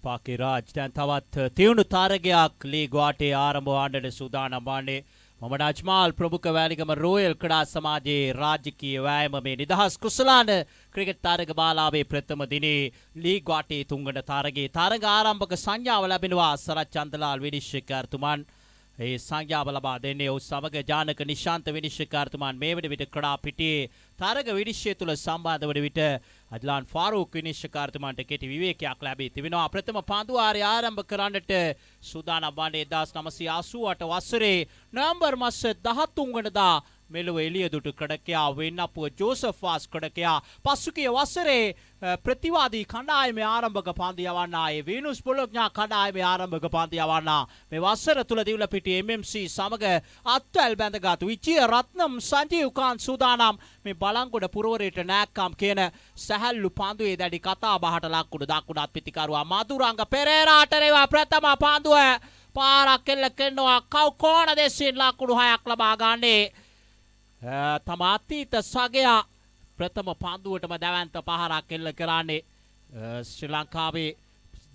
පාකේ රාජ් දැන් තවත් තියුණු තරගයක් ලීග් වාටේ ආරම්භ වන්නට සූදානම් වන්නේ මොහමඩ් අජ්මාල් ප්‍රමුඛ වැලිගම රෝයල් ක්‍රීඩා සමාජයේ රාජකීය වෑයම මේ නිදහස් කුසලාන ක්‍රිකට් තරග මාලාවේ ප්‍රථම දිනේ ලීග් වාටේ තුන්වන තරගයේ තරග ආරම්භක සංඥාව ලැබෙනවා සරත් චන්දලාල් විනිශ්චයකාරතුමන් ඒ සංඥාව ලබා දෙන්නේ ඔහු සමග ජානක නිශාන්ත විනිශ්චයකාරතුමන් මේ වන විට ක්‍රඩා පිටියේ තරග විනිශ්චය තුළ සම්බන්ධ වන විට අජ්ලාන් ෆාරූක් විනිශ්චයකාරතුමන්ට කෙටි විවේකයක් ලැබී තිබෙනවා. ප්‍රථම පන්දුවාරය ආරම්භ කරන්නට සූදානම් වන්නේ 1988 වසරේ නොවැම්බර් මාස 13 වෙනිදා මෙලොව එළියදුටු ක්‍රඩකයා වෙන්නපුව ජෝසෆ් වාස් ක්‍රඩකයා පසුගිය වසරේ ප්‍රතිවාදී කණ්ඩායමේ ආරම්භක පන්දු යවන්නා ඒ වීනුස් බොලොග්නා කණ්ඩායමේ ආරම්භක පන්දු යවන්නා මේ වසර තුල දිවුලපිටිය MMC සමග අත්වැල් බැඳගත් විජය රත්නම් සංජීව් කාන්ත් සූදානම් මේ බලංගොඩ පුරවරයට නෑක්කම් කියන සැහැල්ලු පන්දුවේ දැඩි කතා බහට ලක්කුඩු දක්ුණත් පිටිකරුවා මදුරංග පෙරේරාට රේවා ප්‍රථම පන්දුව පාරක් කෙල්ල කෙන්නවා කව් කෝණ දෙසින් ලක්කුඩු 6ක් ලබා ගන්නේ තම අතීත සගයා ප්‍රථම පන්දුවටම දැවැන්ත පහරක් එල්ල කරන්නේ ශ්‍රී ලංකාවේ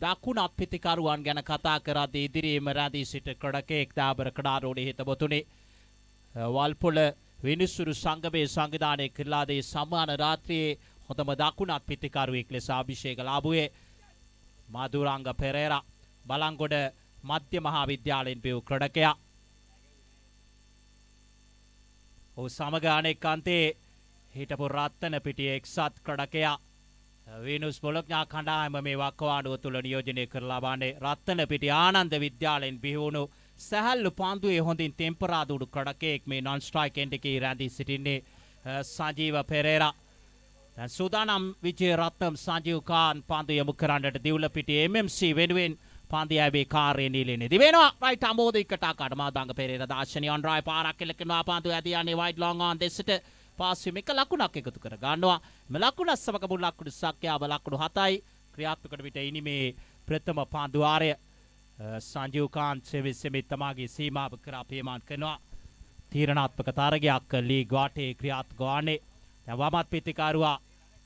දකුණත් පිතිකරුවන් ගැන කතා කරද්දී ඉදිරියේම රැඳී සිට ක්‍රඩකෙක් දාබර ක්‍රඩාරෝඩේ හිතබතුනේ වල්පොළ විනිසුරු සංගමයේ සංවිධානය කරලා දී සම්මාන රාත්‍රියේ හොඳම දකුණත් පිතිකරුවෙක් ලෙස අභිෂේක ලාභුවේ මදුරංග පෙරේරා බලංගොඩ මධ්‍ය මහා විද්‍යාලයෙන් පෙව් ක්‍රඩකයා ඔහු සමග අනෙක් අන්තේ හිටපු රත්තන පිටිය එක්සත් ක්‍රඩකයා වීනුස් බොලොග්නා කණ්ඩායම මේ වකවානුව තුළ නියෝජනය කරලා වන්නේ රත්තන පිටිය ආනන්ද විද්‍යාලයෙන් බිහිවුණු සැහැල්ලු පන්දුවේ හොඳින් තෙම්පරාදුඩු ක්‍රඩකයෙක් මේ නොන් ස්ට්‍රයික් එන්ඩ් එකේ රැඳී සිටින්නේ සංජීව පෙරේරා දැන් සූදානම් විජය රත්නම් සංජීව් කාන් පන්දු යොමු කරන්නට දිවුලපිටිය MMC වෙනුවෙන් පන්දියාවේ කාර්යය නිලෙන්නේ දිවෙනවා රයිට් අමෝදිකට කඩමා දඟ පෙරේරා දාර්ශනික අන්රාය පාරක් එලකනවා පන්දු ඇදී යන්නේ වයිඩ් ලොං ඔන් දෙසට පාස් වීම එක ලකුණක් එකතු කර ගන්නවා මේ ලකුණ සමග මුල් ලකුණු සංඛ්‍යාව ලකුණු 7යි ක්‍රියාත්මක වන විට ඉනිමේ ප්‍රථම පන්දුවාරය සංජීව් කාන්ත් සෙමි තමාගේ සීමාව කරා පියමාන් කරනවා තීරණාත්මක තරගයක් ලීග් වාටේ ක්‍රියාත්මක වන්නේ දැන් වමත් පිටිකරුවා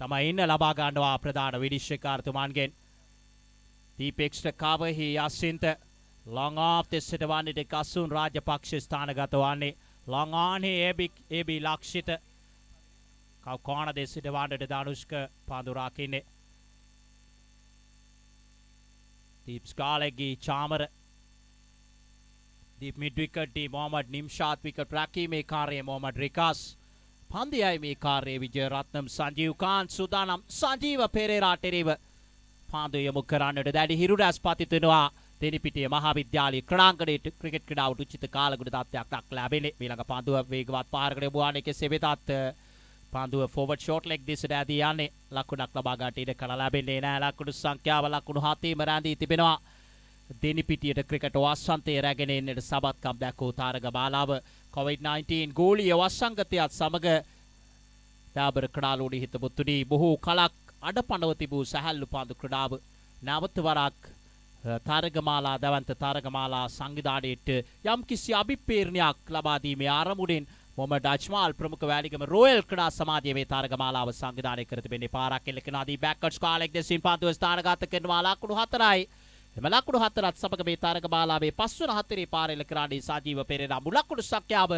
තමයි ඉන්න ලබා ගන්නවා ප්‍රධාන විනිශ්චයකාරතුමන්ගෙන් දීපෙක්ෂ කාවහි යසින්ත long off දෙසට වන්නට කසුන් රාජපක්ෂ ස්ථානගත වන්නේ long on AB ලක්ෂිත කව කෝණ දෙසට වන්නට ධනුෂ්ක පන්දු රකින්නේ දීප් ස්කාලෙගී චාමර දීප් මිඩ් විකට් දී මොහමඩ් නිම්ෂාත් විකට් රැකීමේ කාර්යය මොහමඩ් රිකාස් පන්දියයි මේ කාර්යය විජය රත්නම් සංජීව් කාන්ත් සූදානම් සංජීව පෙරේරාට එරෙහිව පාන්දු යොමු කරන්නට දැඩි හිරු රැස් පතිතනවා දෙනිපිටිය මහා විද්‍යාලයේ ක්‍රඩාංගණයේ ක්‍රිකට් ක්‍රීඩාවට උචිත කාලගුණ තත්ත්වයක් ලැබෙන්නේ ඊළඟ පාන්දුව වේගවත් පාරකට යොමුවන්නේ කෙසේ වෙතත් පාන්දුව ෆෝවර්ඩ් ෂෝට් ලෙග් දිසට ඇදී යන්නේ ලකුණක් ලබා ගන්නට ඉඩ කල ලැබෙන්නේ නැහැ ලකුණු සංඛ්‍යාව ලකුණු 7ම රැඳී තිබෙනවා දෙනිපිටියට ක්‍රිකට් වසන්තයේ රැගෙන එන්නට සබත්කම් දැක්වූ තාරක බාලාව COVID-19 ගෝලීය වසංගතයත් සමග දාබර ක්‍රඩාලෝඩි හිතපොතුනි බොහෝ කලක් අඩපණව තිබූ සැහැල්ලු පන්දු ක්‍රඩාව නැවත වරක් තරගමාලා දැවන්ත තරගමාලා සංවිධානයට යම් කිසි අභිප්‍රේරණයක් ලබා දීමේ ආරමුණෙන් මොහමඩ් අජ්මාල් ප්‍රමුඛ වැලිගම රෝයල් ක්‍රීඩා සමාජයේ මේ තරගමාලාව සංවිධානය කර තිබෙන්නේ පාරක් එල්ලකනාදී බෑක්වර්ඩ් ස්කාලෙක් දෙසින් පන්දුව ස්ථානගත කරනවා ලකුණු 4යි එම ලකුණු 4ත් සමග මේ තරගමාලාවේ පස්වන හතරේ පාර එල්ල කරන්නේ සජීව පෙරේරා මුල් ලකුණු සංඛ්‍යාව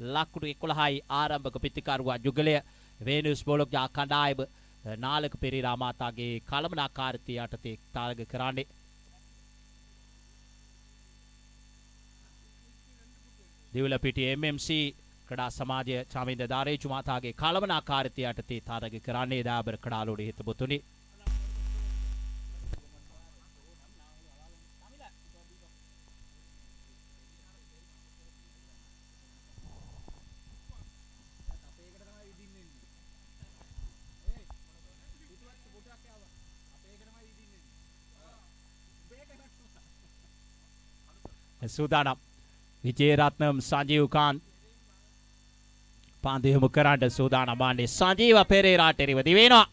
ලකුණු 11යි ආරම්භක පිටිකරුවා යුගලය වේනුස් බොලොග්නා කණ්ඩායම නාලක පෙරේරා මාතාගේ කළමනාකාරීත්වය යටතේ තරග කරන්නේ දිවුලපිටිය MMC ක්‍රීඩා සමාජය චමින්ද දාරේජු මාතාගේ කළමනාකාරීත්වය යටතේ තරග කරන්නේ දාබර ක්‍රීඩාලෝඩි හිතබතුනි සූදානම් විජය රත්නම් සංජීව් කාන්ත් පන්දු යොමු කරන්න සූදානම් වන්නේ සංජීව පෙරේරාට එරෙහිව දිවෙනවා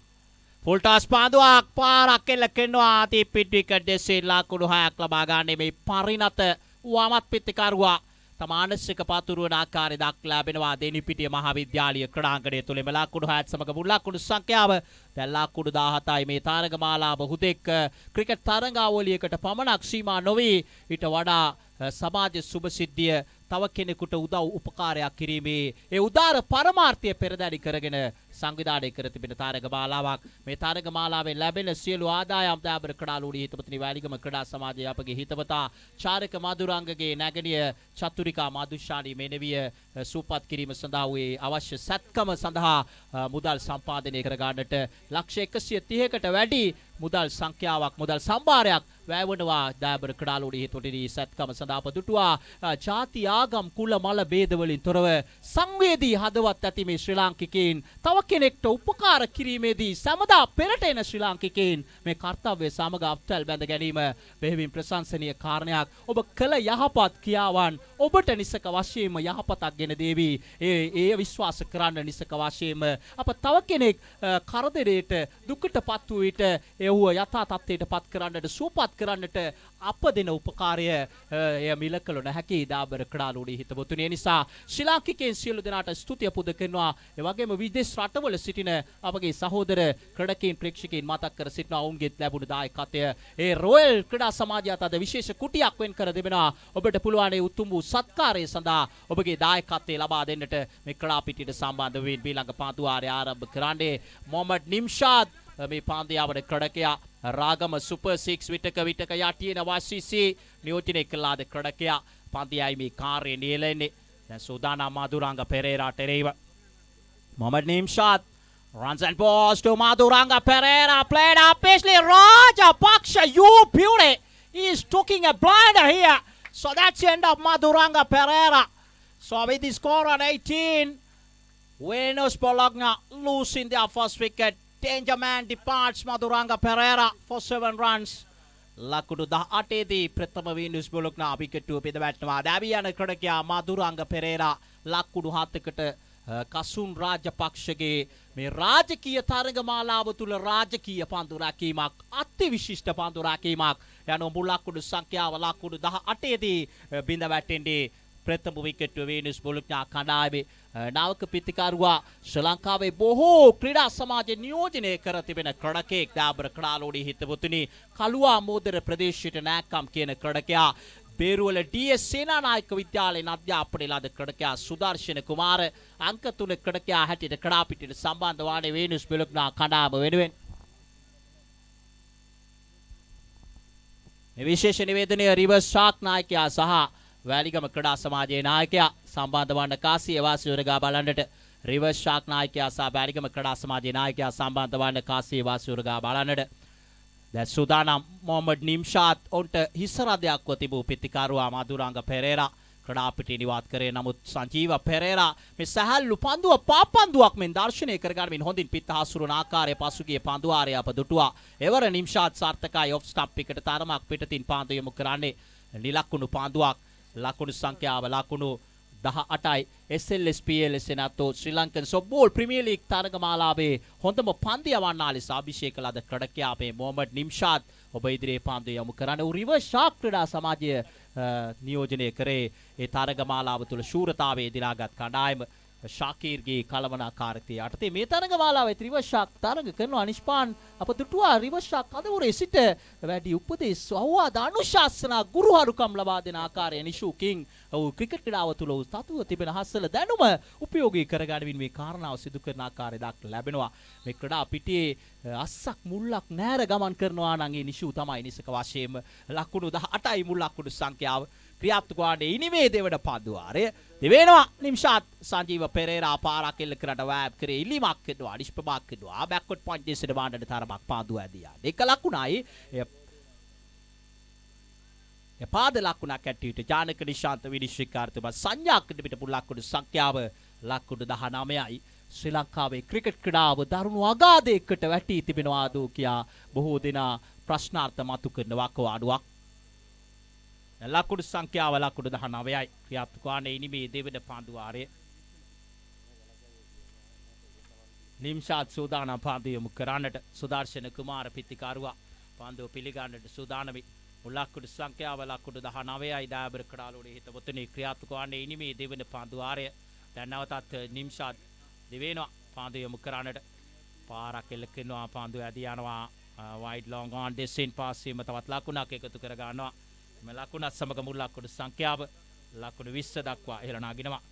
ෆුල් ටාස් පන්දුවක් පාරක් එල්ල කරනවා දීප් මිඩ් විකට් දෙසින් ලකුණු 6ක් ලබා ගන්න මේ පරිණත වමත් පිටිකරුවා තමානසික පතුරුවන ආකාරය දක්ලා ලැබෙනවා දෙනිපිටිය මහාවිද්‍යාලීය ක්‍රීඩාංගණය තුලම ලකුණු 60 සමග මුල් ලකුණු සංඛ්‍යාව දැන් ලකුණු 17යි මේ තරඟ මාලාව හුදෙක් ක්‍රිකට් තරඟාවලියකට පමණක් සීමා නොවේ ඊට වඩා සමාජ සුබසිද්ධිය තව කෙනෙකුට උදව් උපකාරයක් කිරීමේ ඒ උදාර පරමාර්ථය පෙරදරි කරගෙන සංවිධානය කර තිබෙන තරඟ මාලාවක් මේ තරඟ මාලාවෙන් ලැබෙන සියලු ආදායම් දාබර ක්‍රීඩාලුණී හිතපතිනි වැලිගම ක්‍රීඩා සමාජයේ අපගේ හිතවතා චාරක මధుරංගගේ නැගණිය චතුරිකා මදුෂානි මෙනවිය සූපත් කිරීම සඳහා වූ අවශ්‍ය සත්කම සඳහා මුදල් සම්පාදනය කර ගන්නට ලක්ෂ 130කට වැඩි මුදල් සංඛ්‍යාවක් මුදල් සම්භාරයක් වැයවනවා දාබර ක්‍රීඩාලුණී හිතපතිනි සත්කම සඳහා පදුටුවා ජාති ආගම් කුල මල ભેද වලින් තොරව සංවේදී හදවත් ඇති මේ ශ්‍රී ලාංකිකයින් තව කෙනෙක්ට උපකාර කිරීමේදී සමදා පෙරට එන ශ්‍රී ලාංකිකයින් මේ කාර්යය සමග අත්වැල් බැඳ ගැනීම බෙහෙවින් ප්‍රශංසනීය කාරණයක්. ඔබ කළ යහපත් ක්‍රියාවන් ඔබට නිසක වශයෙන්ම යහපතක් ගෙන දේවි. ඒ විශ්වාස කරන්න නිසක වශයෙන්ම අප තව කෙනෙක් කරදරයට දුකටපත් වූ විට ඒව යථා තත්ත්වයට පත් කරන්නට සුවපත් කරන්නට අප දෙන උපකාරය එය මිලකල නැහැකි දාබර ක්‍රීඩාලුණී හිතවතුනි. ඒ නිසා ශ්‍රී ලාංකිකයන් සියලු දෙනාට ස්තුතිය පුද කරනවා. ඒ වගේම විදේශ රටවල සිටින අපගේ සහෝදර ක්‍රීඩකයන් ප්‍රේක්ෂකයන් මතක් කර සිටිනවා ඔවුන්ගේ ලැබුණු දායකත්වය ඒ රොයල් ක්‍රීඩා සමාජයට අද විශේෂ කුටියක් වෙන් කර දෙනවා. ඔබට පුළුවන් ඒ උතුම් වූ සත්කාරය සඳහා ඔබගේ දායකත්වය ලබා දෙන්නට මේ ක්‍රීඩා පිටියට සම්බන්ධ වෙමින් ඊළඟ පාන්දුවාරය ආරම්භ කරන්නේ මොහමඩ් නිම්ෂාද් මේ පාන්දියාවට ක්‍රීඩකයා රාගම සුපර් 6 විටක යටියන වාසිසි නියෝජනය කළාද ක්‍රීඩකයා පාන්දියයි මේ කාර්යය නියැලෙන්නේ. දැන් සූදානම් මధుරංග පෙරේරාට එරෙහිව Mohammad Nimshad runs and balls to Madhuranga Pereira. Played up Paisley Rajapaksha. You beauty. He is taking a blinder here. So that's the end of Madhuranga Pereira. So with the score on 18, Venus Bologna losing their first wicket. Danger man departs Madhuranga Pereira for 7 runs. ලකුණු 18දී ප්‍රථම විනිස් බොලොග්නා wicket එක පිටවැටෙනවා. දැවියන ක්‍රීඩකයා මధుරංග පෙරේරා ලකුණු 7කට කසුන් රාජපක්ෂගේ මේ රාජකීය තරඟමාලාව තුල රාජකීය පන්දු රැකීමක් අති විශිෂ්ට පන්දු රැකීමක් යන මුල් ලකුණු සංඛ්‍යාව ලකුණු 18දී බිඳ වැටෙන්නේ ප්‍රථම විකට් විනිස් බොලොග්නා කණ්ඩායමේ නාවක පිතිකරුවා ශ්‍රී ලංකාවේ බොහෝ ක්‍රීඩා සමාජය නියෝජනය කර තිබෙන ක්‍රීඩකෙක් දාබර ක්‍රීඩාලුණී හිතවතුනි කළුවා මෝදර ප්‍රදේශයට නෑකම් කියන ක්‍රීඩකයා බේරුවල ඩී.එස්. සේනානායක විද්‍යාලයේ අධ්‍යාපනය ලද ක්‍රීඩකයා සුදර්ශන කුමාර අංක 3 ක්‍රීඩකයා හැටියට ක්‍රීඩා පිටියට සම්බන්ධ වන්නේ වෙනුස් බොලොග්නා කණ්ඩායම වෙනුවෙන්. මේ විශේෂ නිවේදනය රිවර්ස් ෂාක් නායකයා සහ වැලිගම ක්‍රීඩා සමාජයේ නායකයා සම්බන්ධ වන්න කාසිය වාසියුරගා බලන්නට රිවර්ස් ෂාක් නායකයා සහ වැලිගම ක්‍රීඩා සමාජයේ නායකයා සම්බන්ධ වන්න කාසිය වාසියුරගා බලන්නට දැන් සූදානම් මොහමඩ් නිම්ෂාද් ඔන්ට හිසරදයක්ව තිබූ පිතිකරුවා මధుරංග පෙරේරා ක්‍රීඩා පිටිය නිවාත් කරේ. නමුත් සංජීව පෙරේරා මේ සහල්ලු පන්දුව පාපන්දුවක් මෙන් දර්ශනය කරගන්නමින් හොඳින් පිට හසුරුවන ආකාරය පසුගිය පන්දුවාරය අප දුටුවා. එවර නිම්ෂාද් සාර්ථකයි ඔෆ් ස්ටම්ප් එකට තරමක් පිටතින් පාන්දු යොමු කරන්නේ නිලක්කුණු පාන්දුවක් ලකුණු සංඛ්‍යාව ලකුණු 18යි SLS PLS එනතෝ ශ්‍රී ලංකන් සොෆ්ට්බෝල් ප්‍රීමියර් ලීග් තරගමාලාවේ හොඳම පන්දු යවන්නා ලෙස අභිෂේක ලද ක්‍රීඩකයා අපේ මොහමඩ් නිම්ෂාද් ඔබ ඉදිරියේ පන්දු යොමු කරන රිවර්ස් ෂාක් ක්‍රීඩා සමාජය නියෝජනය කරේ ඒ තරගමාලාව තුළ ශූරතාවයේ දිනාගත් කණ්ඩායම ශාකීර්ගේ කලමනාකාරීත්වය යටතේ මේ තරගමාලාවේ රිවර්ස් ෂාක් තරග කරනවා. නිෂ්පාන් අප දුටුවා රිවර්ස් ෂාක් කඳවුරේ සිට වැඩි උපදෙස් අවවාද අනුශාසනා ගුරුහරුකම් ලබා දෙන ආකාරය නිෂු කිං ඔව් ක්‍රිකට් ක්‍රීඩාව තුළ තතුව තිබෙන හස්සල දැනුම උපයෝගී කරගනිමින් මේ කාරණාව සිදු කරන ආකාරය දක්න ලැබෙනවා. මේ ක්‍රීඩා පිටියේ අස්සක් මුල්ලක් නෑර ගමන් කරනවා නම් ඒ නිෂු තමයි නිසක වශයෙන්ම ලකුණු 18යි මුල් ලකුණු සංඛ්‍යාව ක්‍රියාත්මක වන්නේ ඉනිමේ දෙවන පන්දුවාරය දෙවෙනවා. නිම්ෂාද් සංජීව පෙරේරා පාරක් එල්ල කරට වෑබ් කරේ ඉලිමක් කරනවා නිෂ්ප්‍රභාක් කරනවා බෑක්වර්ඩ් පොයින්ට් දෙසට බාණ්ඩට තරමක් පාන්දු ඇදියා දෙක ලකුණයි පාද ලකුණක් ඇටියට ජානක නිශාන්ත විනිශ්චයකාරතුමා සංඥා කරන පිට පුල් ලකුණු සංඛ්‍යාව ලකුණු 19යි. ශ්‍රී ලංකාවේ ක්‍රිකට් ක්‍රීඩාව දරුණු අගාධයකට වැටී තිබෙනවා දෝ කියා බොහෝ දෙනා ප්‍රශ්නාර්ථ මතු කරන වකවානුවක්. ලකුණු සංඛ්‍යාව ලකුණු 19යි ක්‍රියාත්මක වන්නේ ඉනිමේ දෙවන පන්දුවාරය. නිම්ෂාද් සූදානම් පන්දු යොමු කරන්නට සුදර්ශන කුමාර පිතිකරුවා පන්දුව පිළිගන්නට සූදානමි. මුල්ලක්කුඩු සංඛ්‍යාව ලකුණු 19යි දාබර කඩාලෝඩේ හිතවතුනි ක්‍රියාත්මක වන්නේ ඉනිමේ දෙවන පාන්දු ආරය දැන් නැවතත් නිම්ෂාත් දෙවෙනවා පාන්දු යොමු කරන්නට පාරක් එල්ලකිනවා පාන්දු ඇදී යනවා wide long on distance pass වීම තවත් ලකුණක් එකතු කර ගන්නවා මේ ලකුණත් සමග මුල්ලක්කුඩු සංඛ්‍යාව ලකුණු 20 දක්වා ඉහළ නගිනවා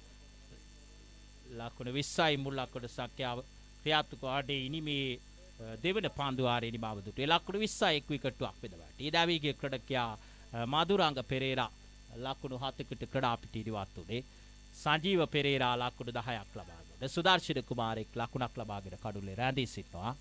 ලකුණු 20යි මුල්ලක්කුඩු සංඛ්‍යාව ක්‍රියාත්මක වන්නේ ඉනිමේ දෙවන පාන්දු ආරේ නිමාව දුටු. ඒ ලකුණු 20 එක් විකට්ටුවක් බෙදවට. ඊදාවිගේ ක්‍රීඩකයා මදුරංග පෙරේරා ලකුණු 7කට ක්‍රීඩා පිටිදිවත් උනේ. සංජීව පෙරේරා ලකුණු 10ක් ලබාගෙන. සුදර්ශන කුමාරෙක් ලකුණක් ලබාගෙන කඩුල්ලේ රැඳී සිටිනවා.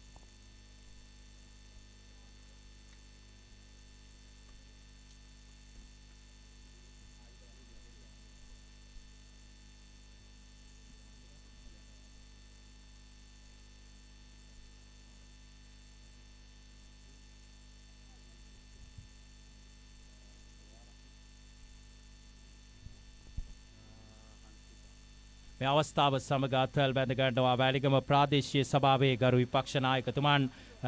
මේ අවස්ථාව සමග අත්වැල් බැඳ ගන්නවා වැලිගම ප්‍රාදේශීය සභාවේ ගරු විපක්ෂ නායකතුමන්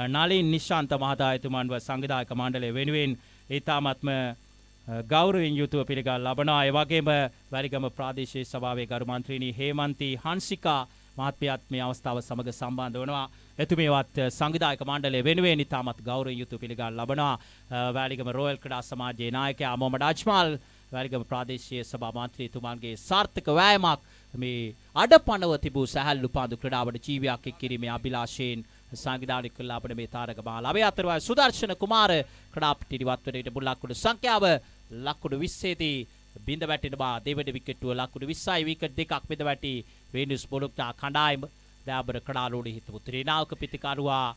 නලින් නිශාන්ත මහතා එතුමන්ව සංවිධායක මණ්ඩලය වෙනුවෙන් ඊ타මත්ම ගෞරවයෙන් යුතුව පිළිගන්න ලබනවා. ඒ වගේම වැලිගම ප්‍රාදේශීය සභාවේ ගරු මන්ත්‍රීනි හේමන්ති හංසිකා මහත්මියත් මේ අවස්ථාව සමග සම්බන්ධ වෙනවා. එතුමියවත් සංවිධායක මණ්ඩලය වෙනුවෙන් ඊ타මත් ගෞරවයෙන් යුතුව පිළිගන්න ලබනවා. වැලිගම රොයල් ක්‍රීඩා සමාජයේ නායකයා මොහමඩ් අජ්මල් වැලිගම ප්‍රාදේශීය සභා මන්ත්‍රීතුමන්ගේ සාර්ථක වෑයමක් මේ අඩපණව තිබූ සැහැල්ලු පාන්දු ක්‍රීඩාවට ජීවයක් එක් කිරීමේ අභිලාෂයෙන් සංවිධානය කළ අපේ මේ තාරක මාලා. අපේ අතරවයි සුදර්ශන කුමාර ක්‍රීඩා පිටිවත් වලට මුල්ලක්කුඩු සංඛ්‍යාව ලකුණු 20 දී බිඳ වැටෙන බා දෙවන විකට්ටුව ලකුණු 20යි විකට් දෙකක් බිඳ වැටි වේනුස් බොලොක්නා කණ්ඩායම දාබර ක්‍රීඩාලෝඩේ හිටපු ත්‍රිනායක පිටිකරුවා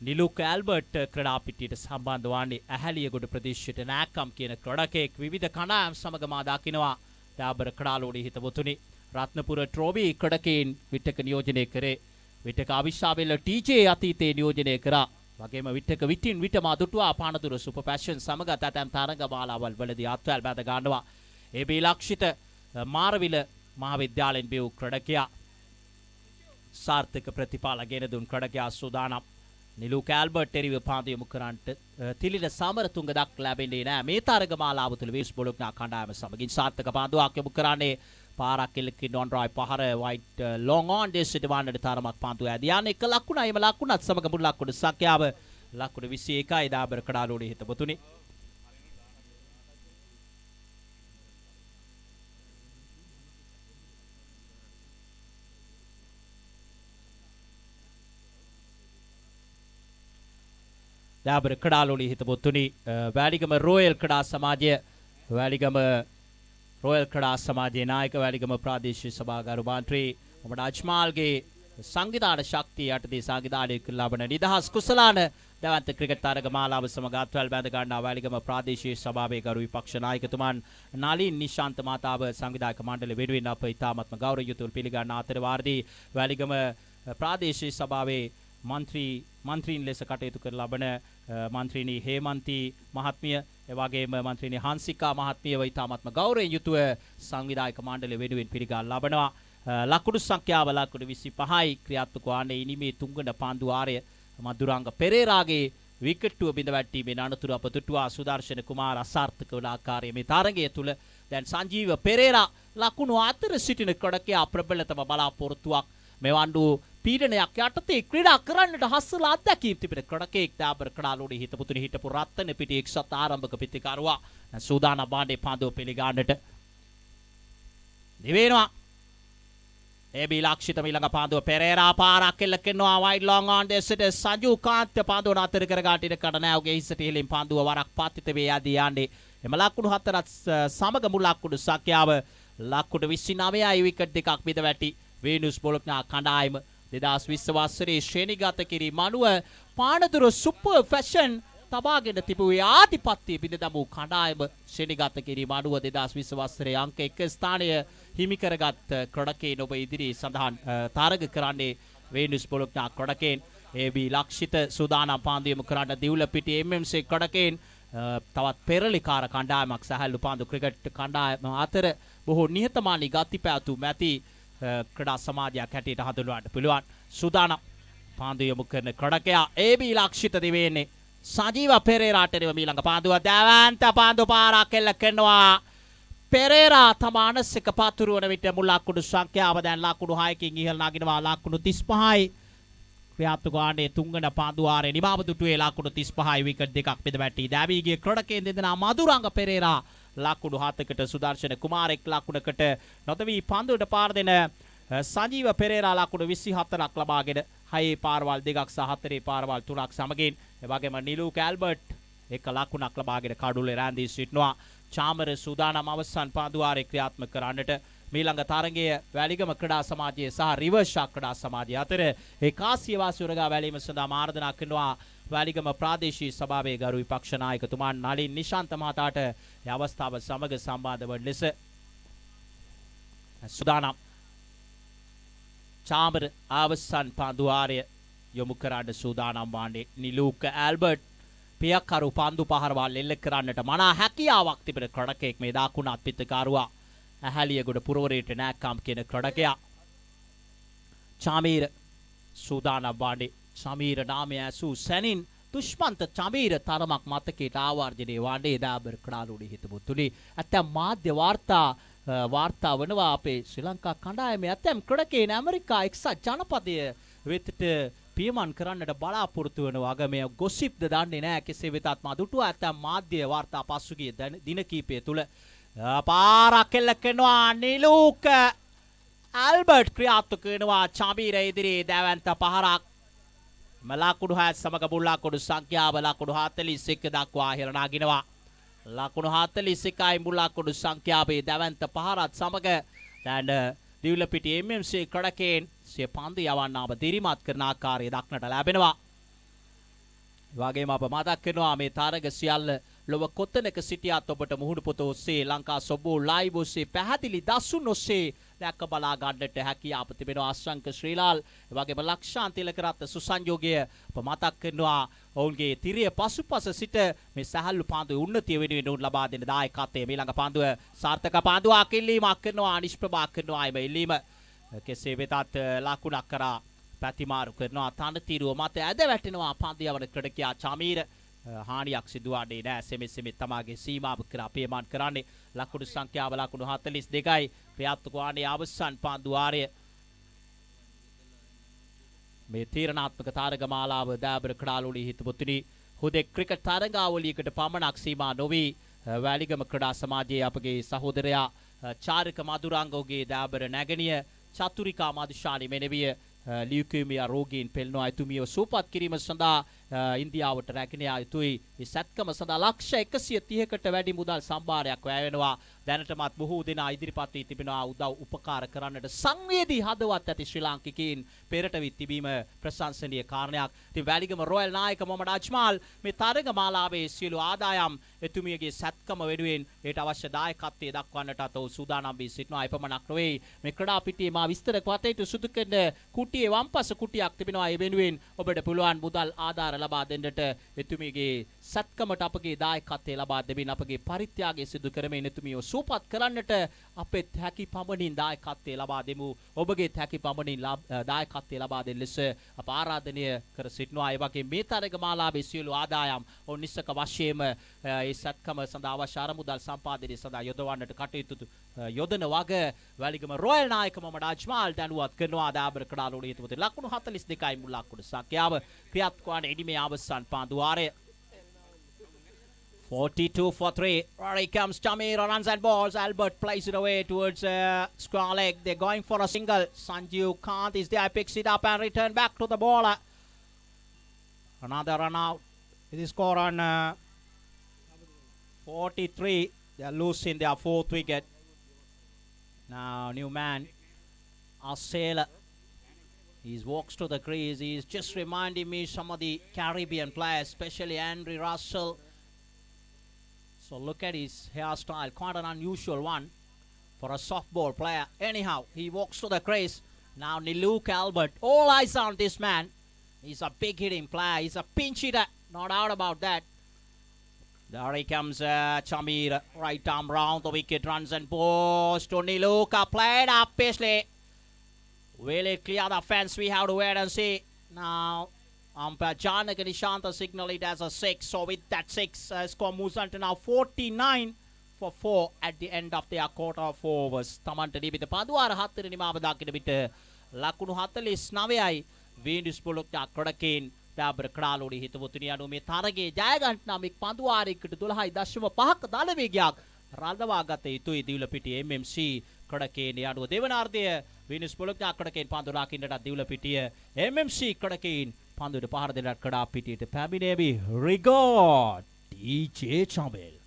නිලුක ඇල්බර්ට් ක්‍රීඩා පිටියට සම්බන්ධ වන්නේ ඇහැලියගොඩ ප්‍රදේශයට නාකම් කියන ක්‍රීඩකෙක් විවිධ කණ්ඩායම් සමග මා දකිනවා. දාබර ක්‍රීඩාලෝඩේ හිටවතුනි රත්නපුර ට්‍රෝෆි ක්‍රීඩකයන් විටක නියෝජනය කරේ. විටක අවිශාබෙල්ල ටීජේ අතීතේ නියෝජනය කරා. වගේම විටක විටින් විටම දුටුවා පානදුර සුපර් පැෂන් සමග තැතැම් තරඟ මාලාවල් වලදී අත්වැල් බැඳ ගන්නවා. ඒ බීලක්ෂිත මාරවිල මහාවිද්‍යාලයෙන් බිව් ක්‍රීඩකයා සාර්ථක ප්‍රතිඵල ගෙන දුන් ක්‍රීඩකයා සූදානම්. නිලුක ඇල්බර්ට් එරිව පාන්දු යොමු කරන්නට තිලින සමරතුංග දක් ලැබෙන්නේ නැහැ. මේ තරඟ මාලාව තුළ වේස් බොලොක්නා කණ්ඩායම සමගින් සාර්ථක පාන්දුවක් යොමු කරන්නේ පාරක් එල්ලකින් ඔන් රයි පහර වයිට් ලොං ඔන් ඩෙස්ට වන්නට තරමක් පාන්දු ඇදී යන්නේ එක ලකුණයි. එම ලකුණත් සමග මුල් ලකුණු සංඛ්‍යාව ලකුණු 21යි දාබර ක්‍රීඩාලෝඩේ හිටපොතුනි. දාබර ක්‍රීඩාලෝඩේ හිටපොතුනි වැලිගම රොයල් ක්‍රීඩා සමාජය වැලිගම රොයල් ක්‍රීඩා සමාජයේ නායක වැලිගම ප්‍රාදේශීය සභාගරු මන්ත්‍රී මොහමඩ් අජ්මාල්ගේ සංවිධාන ශක්තිය යටතේ සංවිධානය කළ ලබන නිදහස් කුසලාන දැවන්ත ක්‍රිකට් තරග මාලාව සමග අත්වැල් බැඳ ගන්නා වැලිගම ප්‍රාදේශීය සභාවේ ගරු විපක්ෂ නායකතුමන් නලින් නිශාන්ත මහතාව සංවිධායක මණ්ඩලය වෙනුවෙන් අප ඉතාමත්ම ගෞරව යුතුව පිළිගන්න අතර වාරදී වැලිගම ප්‍රාදේශීය සභාවේ මන්ත්‍රීන් ලෙස කටයුතු කර ලබන මන්ත්‍රීනි හේමන්ති මහත්මිය එවැගේම මන්ත්‍රීනි හංසිකා මහත්මියව ඉතාමත්ම ගෞරවයෙන් යුතුව සංවිධායක මණ්ඩලය වෙනුවෙන් පිළිගන්න ලබනවා. ලකුණු සංඛ්‍යාව ලකුණු 25යි ක්‍රියාත්මක වන්නේ ඉනිමේ තුන්වන පාන්දු ආරය මදුරංග පෙරේරාගේ විකට්ටුව බිඳ වැටීමේ අනතුරු අප දුටුවා. සුදර්ශන කුමාර අසාර්ථක වන ආකාරයේ මේ තරගය තුල දැන් සංජීව පෙරේරා ලකුණු 4 සිටින ක්‍රීඩකයා ප්‍රබලතම බලාපොරොත්තුවක් මෙවන්ඩු පීඩනයක් යටතේ ක්‍රීඩා කරන්නට හස්සලා අත්දැකීම් තිබෙන ක්‍රීඩකයෙක් දාබර ක්‍රීඩාලෝඩේ හිටපුතුනි හිටපු රත්න පිටියේ එක්සත් ආරම්භක පිටිකරුවා සූදානම් බාණ්ඩේ පාන්දුව පිළිගන්නට දිවෙනවා. ඒ බීලක්ෂිත ඊළඟ පාන්දුව පෙරේරා පාරක් එල්ලකිනවා වයිඩ් ලොං ඔන් දෙසට සංජු කාන්ත පාන්දුව නතර කර ගන්නට ඉඩ කඩ නෑවගේ හිසට ඉහළින් පාන්දුව වරක් පතිත වේ යදී යන්නේ. එම ලකුණු 4ත් සමග මුල් ලකුණු සංඛ්‍යාව ලකුණු 29යි විකට් දෙකක් බිඳ වැටි වේනුස් බොලොක්නා කණ්ඩායම 2020 වසරේ ශ්‍රේණිගත කිරීම අනුව පානදුර සුපර් ෆැෂන් තබාගෙන තිබුවේ ආධිපත්‍ය බිඳ දමූ කණ්ඩායම ශ්‍රේණිගත කිරීම අනුව 2020 වසරේ අංක 1 ස්ථානය හිමි කරගත් ක්‍රීඩකයන් ඔබ ඉදිරියේ සඳහන් තරග කරන්නේ වේනුස් බොලොක්නා ක්‍රීඩකයන් ඒ.බී. ලක්ෂිත සූදානම් පාන්දු යොමු කරන්න දිවුල පිටි එම්.එම්.සී ක්‍රීඩකයන් තවත් පෙරලිකාර කණ්ඩායමක් සැහැල්ලු පාන්දු ක්‍රිකට් කණ්ඩායම අතර බොහෝ නිහතමානී ගති පැවතුම් ඇති ක්‍රීඩා සමාජයක් හැටියට හඳුන්වන්න පුළුවන්. සූදානම් පාන්දු යොමු කරන ක්‍රීඩකයා ඒ.බී. ලක්ෂිත දිවෙන්නේ සජීව පෙරේරාට මීළඟ පාන්දුව දැවන්ත පාන්දු පාරක් එල්ල කරනවා. පෙරේරා තම අනසික පතුරවන විට මුල් ලකුණු සංඛ්‍යාව දැන් ලකුණු 6කින් ඉහළ නගිනවා. ලකුණු 35යි. ක්‍රියාත්මක ආණ්ඩුවේ තුන්වන පාන්දු ආරේ නිමාව දුටුවේ ලකුණු 35යි. විකට් දෙකක් බෙද වැටි දැවීගේ ක්‍රඩකයෙන් දෙදෙනා මధుරංග පෙරේරා ලකුණු 7කට සුදර්ශන කුමාරෙක් ලකුණකට නොදවි පන්දුවට පාර දෙන සජීව පෙරේරා ලකුණු 24ක් ලබාගෙන 6 පාරවල් දෙකක් සහ 4 පාරවල් 3ක් සමගින් එවැගේම නිලූක ඇල්බර්ට් එක ලකුණක් ලබාගෙන කඩුල්ලේ රැඳී සිටිනවා. චාමර සූදානම් අවසන් පාන්දුවාරේ ක්‍රියාත්මක කරන්නට මීළඟ තරගයේ වැලිගම ක්‍රීඩා සමාජයේ සහ රිවර්ෂා ක්‍රීඩා සමාජය අතර ඒකාසිය වාසි උරගා වැලීම සඳහා ආරාධනා කරනවා වැලිගම ප්‍රාදේශීය සභාවේ ගරු විපක්ෂ නායකතුමා නලින් නිශාන්ත මහතාට මේ අවස්ථාව සමග සම්බන්ධ වන ලෙස සූදානම්. චාමර අවසන් පාන්දුවාරය යොමු කරන්න සූදානම් වන්නේ නිලූක ඇල්බර්ට් පියකරු පන්දු පහරවල් එල්ල කරන්නට මනා හැකියාවක් තිබෙන ක්‍රඩකයෙක් මේ දාකුණත් පිටකාරුවා ඇහැලියගොඩ පුරවරයට නෑකම් කියන ක්‍රඩකයා. චාමීර සූදානම් වන්නේ චමීර නාමය ඇසූ සැනින් දුෂ්මන්ත චමීර තරමක් මතකයට ආවර්ජනය වන්නේ දාබර ක්‍රාලුඩි හිතපුතුලි ඇතැම් මාධ්‍ය වාර්තා වනවා අපේ ශ්‍රී ලංකා කණ්ඩායමේ ඇතැම් ක්‍රඩකයෙන් ඇමරිකා එක්සත් ජනපදය වෙතට පියමන් කරන්නට බලාපොරොත්තු වන වගමය ගොසිප්ද දන්නේ නැහැ. කෙසේ වෙතත් මා දුටුවා ඇතැම් මාධ්‍ය වාර්තා පසුගිය දින කීපය තුල පාරක් එල්ල කරනවා නිලූක ඇල්බර්ට් ක්‍රියාත්මක වෙනවා චමීර ඉදිරියේ දැවැන්ත පහරක් ලකුණු 6 සමග මුල් ලකුණු සංඛ්‍යාව ලකුණු 41 දක්වා ඉහළ නගිනවා. ලකුණු 41යි මුල් ලකුණු සංඛ්‍යාවේ දැවැන්ත පහරත් සමග දැන් දිවුලපිටිය MMC ක්‍රඩකයෙන් සිය පන්දු යවන්නාම දිරිමත් කරන ආකාරය දක්නට ලැබෙනවා. වගේම අප මතක් කරනවා මේ තරග සියල්ල ලොව කොතනක සිටියත් ඔබට මුහුණු පොත ඔස්සේ ලංකා සොබෝ ලයිව් ඔස්සේ පැහැදිලි දසුන් ඔස්සේ දැක බලා ගන්නට හැකියාව තිබෙනවා. අශ්‍රංක ශ්‍රීලාල් වගේම ලක්ෂාන් තිලකරත්න සුසංයෝගය අප මතක් කරනවා ඔවුන්ගේ තිරිය පසුපස සිට මේ සැහැල්ලු පාන්දුවේ උන්නතිය වෙනුවෙන් උන් ලබා දෙන දායකත්වයේ මීළඟ පාන්දුව සාර්ථක පාන්දුවක් ඉල්ලීමක් කරනවා නිෂ්ප්‍රභා කරනවා එම ඉල්ලීම කෙසේ වෙතත් ලකුණක් කරා පැතිමාරු කරනවා තනතිරුව මත ඇද වැටෙනවා පන්දු යවන ක්‍රඩකයා චමීර හානියක් සිදුවන්නේ නැහැ. සෙමෙ තමාගේ සීමාව කර අපේමාන් කරන්නේ ලකුණු සංඛ්‍යාව ලකුණු 42යි. ක්‍රියාත්මක වන්නේ අවසන් පාන්දුවාරය මේ තීරණාත්මක තරග මාලාව දාබර ක්‍රඩාලුඩි හිතපොතුනි හුදෙක් ක්‍රිකට් තරගාවලියකට පමණක් සීමා නොවි වැලිගම ක්‍රීඩා සමාජයේ අපගේ සහෝදරයා චාරික මధుරංගෝගේ දාබර නැගණිය චතුරිකා මදුෂානි මෙනෙවිය ලියුකේමියා රෝගීන් පෙළෙනවා. එතුමියව සූපත් කිරීම සඳහා ඉන්දියාවට රැගෙන යා යුතුයි. මේ සැත්කම සඳහා ලක්ෂ 130කට වැඩි මුදල් සම්භාරයක් වැය වෙනවා. දැනටමත් බොහෝ දෙනා ඉදිරිපත් වී තිබෙනවා උදව් උපකාර කරන්නට. සංවේදී හදවත් ඇති ශ්‍රී ලාංකිකයින් පෙරට වී තිබීම ප්‍රශංසනීය කාරණයක්. ඉතින් වැලිගම රොයල් නායක මොහමඩ් අජ්මාල් මේ තරග මාලාවේ සියලු ආදායම් එතුමියගේ සැත්කම වෙනුවෙන් ඒට අවශ්‍ය දායකත්වයේ දක්වන්නට ඔහු සූදානම් වී සිටිනවා. එපමණක් නොවේ මේ ක්‍රීඩා පිටියේ මා විස්තර කටයුතු සුදු කරන කුටියේ වම්පස කුටියක් තිබෙනවා. ඒ වෙනුවෙන් ඔබට පුළුවන් මුදල් ආධාර ලබා දෙන්නට එතුමියගේ සත්කමට අපගේ දායකත්වයේ ලබා දෙමින් අපගේ පරිත්‍යාගය සිදු කරමින් එතුමියව සූපත් කරන්නට අපෙත් හැකි පමණින් දායකත්වයේ ලබා දෙමු. ඔබගේත් හැකි පමණින් දායකත්වයේ ලබා දෙන ලෙස අප ආරාධනය කර සිටිනවා. ඒ වගේ මේ තරග මාලාවේ සියලු ආදායම් ඔනිස්සක වශයෙන්ම ඒ සත්කම සඳහා අවශ්‍ය අරමුදල් සම්පාදනය සඳහා යොදවන්නට කටයුතු යොදන වග වැලිගම රොයල් නායක මොහමඩ් අජ්මාල් දැනුවත් කරනවා. දාබර ක්‍රඩාලුඩි හිතපොතුලි ලකුණු 42යි මුල් ලකුණු සංඛ්‍යාව ක්‍රියාත්මක වන එනිමේ අවසන් පාන්දුවාරය 42-3. Here comes Chamira, runs and balls. Albert plays it away towards square leg. They're going for a single. Sanjeev Kant is there, picks it up and return back to the ball. Another run out. It is score on 43. They are losing their fourth wicket. Now new man, Asela. He walks to the crease. He's just reminding me some of the Caribbean players, especially Andre Russell. So look at his hairstyle, quite an unusual one for a softball player. Anyhow, he walks to the crease. Now Niluke Albert, all eyes on this man. He's a big hitting player. He's a pinch hitter, no doubt about that. There he comes, Chamir, right arm round the wicket, runs and balls to Niluke, played up Paisley. Will it clear the fence? We have to wait and see. Now Umpire Janaka Nishanta signal it as a 6. So with that 6, score moves on to now 49 for 4 at the end of their quarter of overs. Tamanta Dibita Paduara Hatari Mabadaki bit Lakunu Hatalis Naviai, Venus Pulukta Kodakin, Dabra Kralodi Hitavutuniano Metarage, Jagant Namik Paduari Kutulhai, Dashuma Pak, Dalavigyak, Raldavagate, Tui Dulapiti, MMC, Kodakin, Yadu Devanarde, Venus Pulukta Kodakin, Pandurakin, Dulapiti, MMC Kodakin, Pandu the Par de la Kadapiti, the Pabinebi, Regard, DJ Chambel.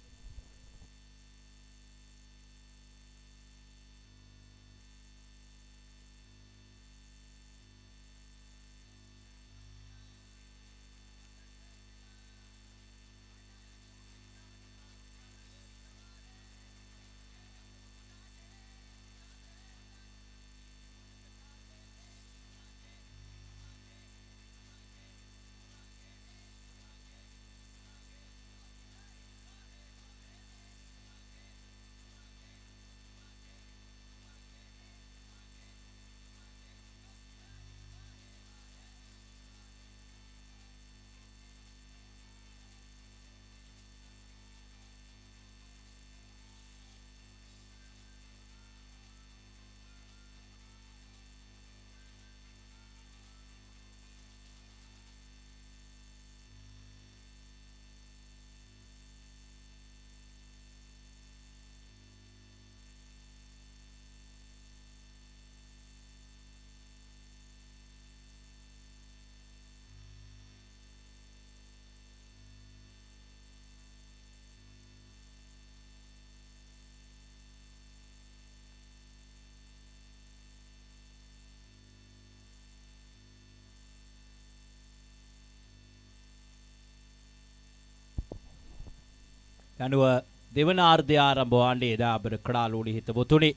යනුව දෙවන ආර්ධය ආරම්භ වන්නේ එදා අපර කඩාලූඩි හිතවතුනි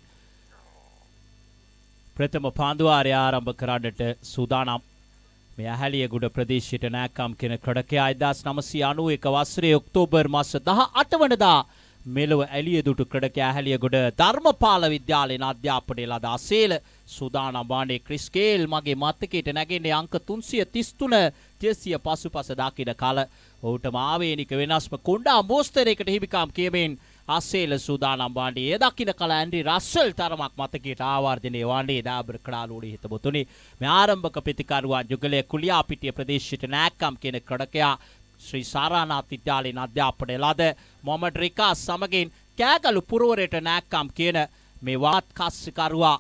ප්‍රථම පාන්දුවාරය ආරම්භ කරන්නට සූදානම් මේ ඇහැලියගොඩ ප්‍රදේශයට නෑකම් කෙන ක්‍රඩකයා 1991 වසරේ ඔක්තෝබර් මාස 18 වනදා මෙලොව ඇලියදුටු ක්‍රඩකයා ඇහැලියගොඩ ධර්මපාල විද්‍යාලයේ අධ්‍යාපනය ලද අසේල සූදානම් වන්නේ ක්‍රිස් කේල් මගේ මතකයට නැගෙන්නේ අංක 333 ජෙසිය පසුපස දකින කල ඔහුට මාවේනික වෙනස්ම කොණ්ඩා මෝස්තරයකට හිමිකම් කියමින් අසේල සූදානම් වන්නේ ඒ දකින කල ඇන්ඩ්‍රි රස්සල් තරමක් මතකයට ආවර්ජනය වන්නේ දාබර කඩාලූඩි හිතබොතුනි මේ ආරම්භක ප්‍රතිකරුවන් යුගලයේ කුලියාපිටිය ප්‍රදේශයට නෑකම් කියන ක්‍රඩකයා ශ්‍රී සාරානාත් විද්‍යාලයේ අධ්‍යාපනය ලද මොහමඩ් රිකා සමගින් කෑගලු පුරවරයට නෑකම් කියන මේ වාත් කස්සිකරුවා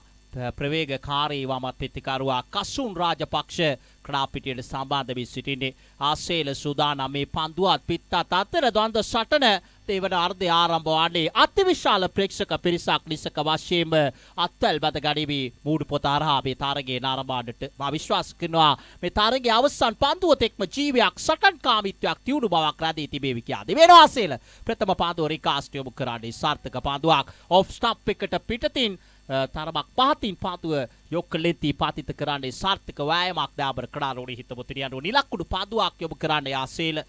ප්‍රවේගකාරී වමත් ප්‍රතිකරුවා කසුන් රාජපක්ෂ ක්‍රඩාපිටියට සම්බන්ධ වී සිටින්නේ ආසේල සූදානම් මේ පන්දුවත් පිත්තත් අතර ද්වන්ද්ව සටන තේවන අර්ධය ආරම්භ වන්නේ අතිවිශාල ප්‍රේක්ෂක පිරිසක් නිසක වශයෙන්ම අත්වැල් බද ගනිවි මූඩු පොත හරහා මේ තරගයේ නරඹන්නට මා විශ්වාස කරනවා මේ තරගයේ අවසන් පන්දුව තෙක්ම ජීවයක් සටන්කාමීත්වයක් තියුණු බවක් රැඳී තිබේවි කියා දෙවෙනවා ආසේල ප්‍රථම පන්දුව රිකාස්ට් යොමු කරන්නේ සාර්ථක පන්දුවක් ඔෆ් ස්ටම්ප් එකට පිටතින් තරමක් පහතින් පාතුව යොක්කලෙති පාතිත කරන්නේ සාර්ථක වෑයමක් දාබර කඩාලෝඩි හිතමුතුනි යනු නිලක්කුඩු පාදුවක් යොමු කරන්නේ ආසේල